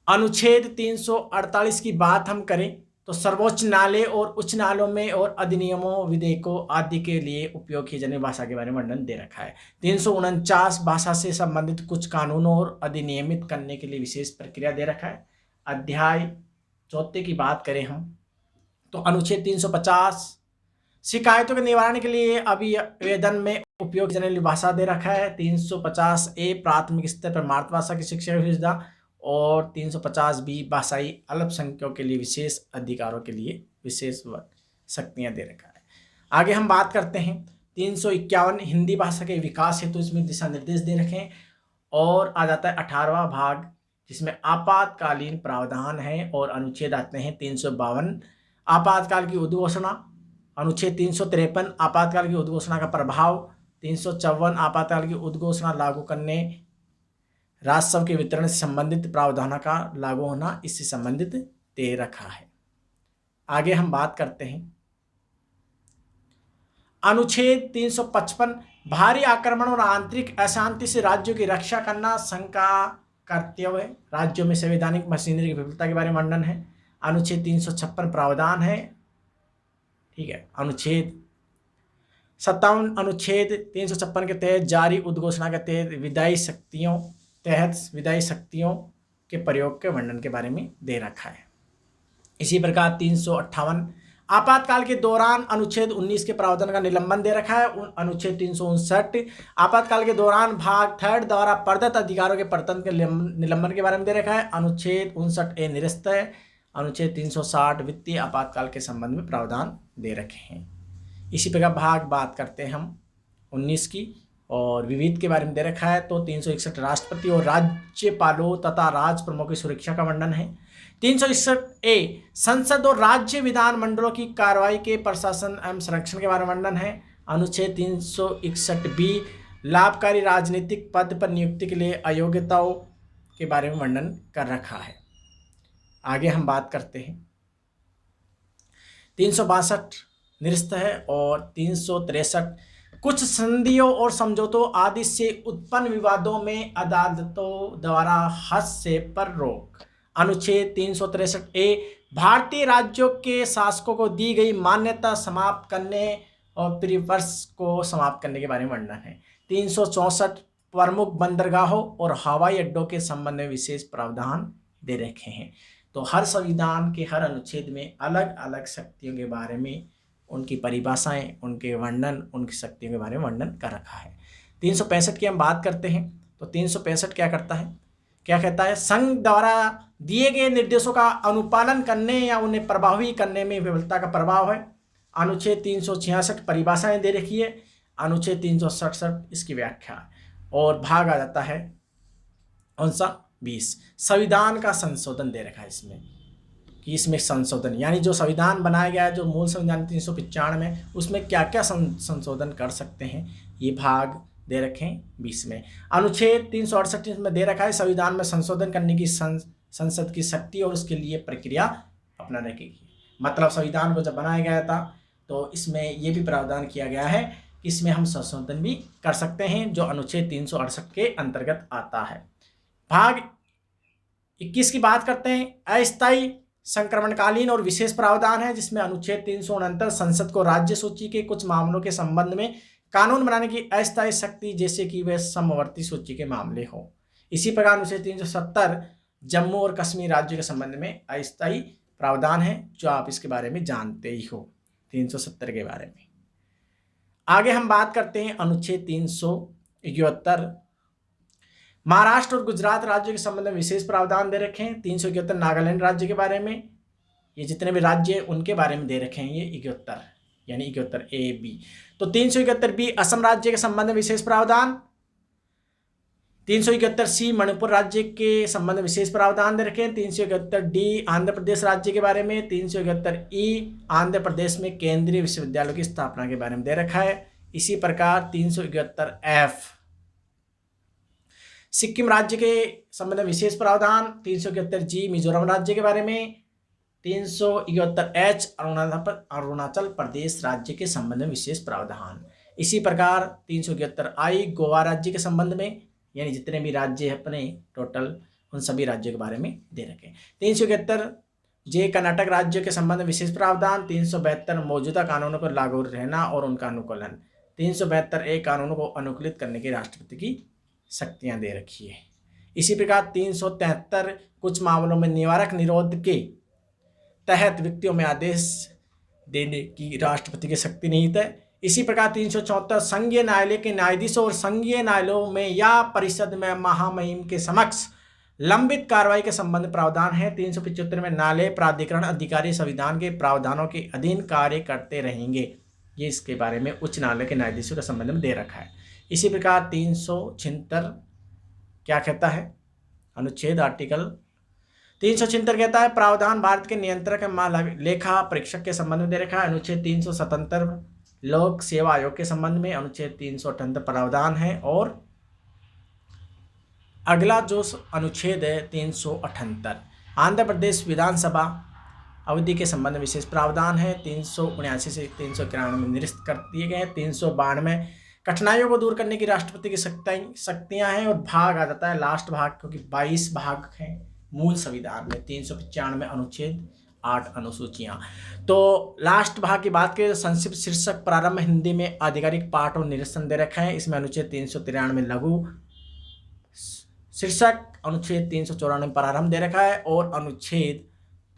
A: अनुच्छेद 348 की बात हम करें तो सर्वोच्च न्यायालय और उच्च न्यायालयों में और अधिनियमों विधेयकों आदि के लिए उपयोग की जाने भाषा के बारे में वर्णन दे रखा है। 349 भाषा से संबंधित कुछ कानूनों और अधिनियमित करने के लिए विशेष प्रक्रिया दे रखा है। अध्याय 4 की बात करें हम तो अनुच्छेद 350 शिकायतों के निवारण के लिए अभिवेदन में उपयोग की जाने वाली भाषा दे रखा है। 350 ए प्राथमिक स्तर पर मातृभाषा की शिक्षा की सुविधा, और 350 बी भाषाई अल्पसंख्यकों के लिए विशेष अधिकारों के लिए विशेष शक्तियां दे रखा है। आगे हम बात करते हैं 351 हिंदी भाषा के विकास हेतु इसमें दिशा निर्देश दे रखे हैं। और आ जाता है 18वां भाग जिसमें आपातकालीन प्रावधान है, और अनुच्छेद आते हैं 352 आपातकाल की उद्घोषणा, अनुच्छेद 353 आपातकाल की उद्घोषणा का प्रभाव, 354 आपातकाल की उद्घोषणा लागू करने, राजस्व के वितरण से संबंधित प्रावधान का लागू होना इससे संबंधित दे रखा है। आगे हम बात करते हैं अनुच्छेद 355 भारी आक्रमण और आंतरिक अशांति से राज्यों की रक्षा करना संघ का कर्तव्य है। राज्यों में संवैधानिक मशीनरी की विफलता के बारे में वर्णन है। अनुच्छेद 356 प्रावधान है, ठीक है। अनुच्छेद 57 अनुच्छेद 356 के तहत जारी उद्घोषणा के तहत विधायी शक्तियों के प्रयोग के वर्णन के बारे में दे रखा है। इसी प्रकार 358 आपातकाल के दौरान अनुच्छेद 19 के प्रावधान का निलंबन दे रखा है। अनुच्छेद 359 आपातकाल के दौरान भाग 3 द्वारा प्रदत्त अधिकारों के प्रवर्तन के निलंबन के बारे में दे रखा है। अनुच्छेद 59A निरस्त है। अनुच्छेद 360 वित्तीय आपातकाल के संबंध में प्रावधान दे रखे हैं। इसी प्रकार भाग बात करते हैं हम 19 की और विविध के बारे में दे रखा है। तो 361 राष्ट्रपति और राज्यपालों तथा राज प्रमुख की सुरक्षा का वर्णन है। 361A संसद और राज्य विधानमंडलों की कार्रवाई के प्रशासन एवं संरक्षण के बारे में वर्णन है। अनुच्छेद 361B लाभकारी राजनीतिक पद पर नियुक्ति के लिए अयोग्यताओं के बारे में वर्णन कर रखा है। आगे हम बात करते हैं 362 निरस्त है और 363 कुछ संधियों और समझौतों आदि से उत्पन्न विवादों में अदालतों द्वारा हस्तक्षेप पर रोक। अनुच्छेद 363A भारतीय राज्यों के शासकों को दी गई मान्यता समाप्त करने और प्रिवर्स को समाप्त करने के बारे में वर्णन है। 364 प्रमुख बंदरगाहों और हवाई अड्डों के संबंध में विशेष प्रावधान दे रखे हैं। तो हर संविधान के हर अनुच्छेद में अलग अलग शक्तियों के बारे में उनकी परिभाषाएं, उनके वर्णन, उनकी शक्तियों के बारे में वर्णन कर रखा है। 365 की हम बात करते हैं तो 365 क्या करता है, क्या कहता है, संघ द्वारा दिए गए निर्देशों का अनुपालन करने या उन्हें प्रभावी करने में विफलता का प्रभाव है। अनुच्छेद 366 परिभाषाएं दे रखी है। अनुच्छेद 367 इसकी व्याख्या और भाग आ जाता है कौन सा 20 संविधान का संशोधन दे रखा है इसमें कि इसमें संशोधन यानी जो संविधान बनाया गया है, जो मूल संविधान 395 में, उसमें क्या क्या संशोधन कर सकते हैं, ये भाग दे रखे हैं 20 में। अनुच्छेद 368 में दे रखा है संविधान में संशोधन करने की संसद की शक्ति और उसके लिए प्रक्रिया अपना रखेगी। मतलब संविधान को जब बनाया गया था तो इसमें ये भी प्रावधान किया गया है कि इसमें हम संशोधन भी कर सकते हैं, जो अनुच्छेद 368 के अंतर्गत आता है। भाग 21 की बात करते हैं, अस्थायी संक्रमणकालीन और विशेष प्रावधान है, जिसमें अनुच्छेद 369 संसद को राज्य सूची के कुछ मामलों के संबंध में कानून बनाने की अस्थायी शक्ति, जैसे कि वे समवर्ती सूची के मामले हो। इसी प्रकार अनुच्छेद 370 जम्मू और कश्मीर राज्य के संबंध में अस्थायी प्रावधान है, जो आप इसके बारे में जानते ही हो 370 के बारे में। आगे हम बात करते हैं अनुच्छेद 371 महाराष्ट्र और गुजरात राज्य के संबंध में विशेष प्रावधान दे रखे हैं। 371 नागालैंड राज्य के बारे में, ये जितने भी राज्य हैं उनके बारे में दे रखे हैं, ये 71 यानी 71A-B। तो 371B असम राज्य के संबंध में विशेष प्रावधान, 371C मणिपुर राज्य के संबंध में विशेष प्रावधान दे रखे हैं। 371D आंध्र प्रदेश राज्य के बारे में, 371E आंध्र प्रदेश में केंद्रीय विश्वविद्यालयों की स्थापना के बारे में दे रखा है। इसी प्रकार 371F सिक्किम राज्य के संबंध में विशेष प्रावधान, 371G मिजोरम राज्य के बारे में, 371H अरुणाचल प्रदेश राज्य के संबंध में विशेष प्रावधान। इसी प्रकार 371I गोवा राज्य के संबंध में, यानी जितने भी राज्य हैं अपने टोटल उन सभी राज्यों के बारे में दे रखे। 371J कर्नाटक राज्य के संबंध में विशेष प्रावधान। 372 मौजूदा कानूनों पर लागू रहना और उनका अनुकूलन। 372A कानूनों को अनुकूलित करने की राष्ट्रपति की शक्तियां दे रखी है। इसी प्रकार 373 कुछ मामलों में निवारक निरोध के तहत व्यक्तियों में आदेश देने की राष्ट्रपति की शक्ति निहित है। इसी प्रकार 374 संघीय न्यायालय के न्यायाधीशों और संघीय न्यायालयों में या परिषद में महामहिम के समक्ष लंबित कार्रवाई के संबंध प्रावधान है। 375 में न्यायालय प्राधिकरण अधिकारी संविधान के प्रावधानों के अधीन कार्य करते रहेंगे, ये इसके बारे में उच्च न्यायालय के न्यायाधीशों के संबंध में दे रखा है। इसी प्रकार 376 क्या कहता है, अनुच्छेद आर्टिकल 376 कहता है प्रावधान भारत के नियंत्रक लेखा परीक्षक के संबंध में दे रखा है। अनुच्छेद 377 लोक सेवा आयोग के संबंध में, अनुच्छेद 378 प्रावधान है। और अगला जो अनुच्छेद है 378 आंध्र प्रदेश विधानसभा अवधि के संबंध में विशेष प्रावधान है। 379 से 391 में निरस्त कर दिए गए हैं। 392 कठिनाइयों को दूर करने की राष्ट्रपति की शक्तियां हैं। और भाग आ जाता है लास्ट भाग, क्योंकि 22 भाग हैं मूल संविधान में। 395 अनुच्छेद 8 अनुसूचियाँ। तो लास्ट भाग की बात करें तो संक्षिप्त शीर्षक प्रारंभ हिंदी में आधिकारिक पाठ और निरसन दे रखा है। इसमें अनुच्छेद 393 लघु शीर्षक, अनुच्छेद 394 प्रारंभ दे रखा है और अनुच्छेद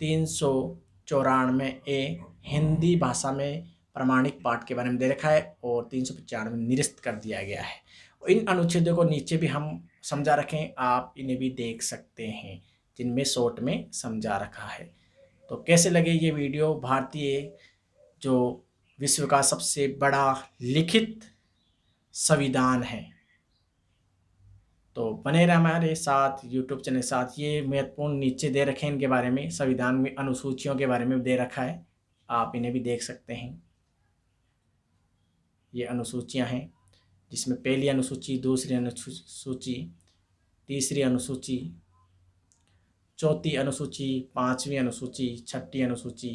A: 394 ए हिंदी भाषा में प्रमाणिक पाठ के बारे में दे रखा है और 395 निरस्त कर दिया गया है। इन अनुच्छेदों को नीचे भी हम समझा रखें, आप इन्हें भी देख सकते हैं जिनमें शॉर्ट में समझा रखा है। तो कैसे लगे ये वीडियो? भारतीय जो विश्व का सबसे बड़ा लिखित संविधान है, तो बने रहे हमारे साथ यूट्यूब चैनल के साथ। ये महत्वपूर्ण नीचे दे रखे हैं, इनके बारे में संविधान में अनुसूचियों के बारे में दे रखा है, आप इन्हें भी देख सकते हैं। ये अनुसूचियां हैं जिसमें पहली अनुसूची, दूसरी अनुसूची, तीसरी अनुसूची, चौथी अनुसूची, पाँचवीं अनुसूची, छठी अनुसूची,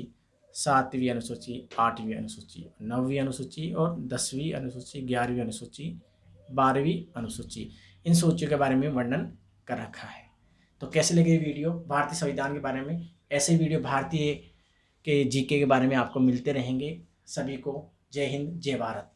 A: सातवीं अनुसूची, आठवीं अनुसूची, नौवीं अनुसूची और 10वीं अनुसूची, 11वीं अनुसूची, 12वीं अनुसूची, इन सूचियों के बारे में वर्णन कर रखा है। तो कैसे लगे वीडियो भारतीय संविधान के बारे में? ऐसे वीडियो भारतीय के जीके के बारे में आपको मिलते रहेंगे। सभी को जय हिंद, जय भारत।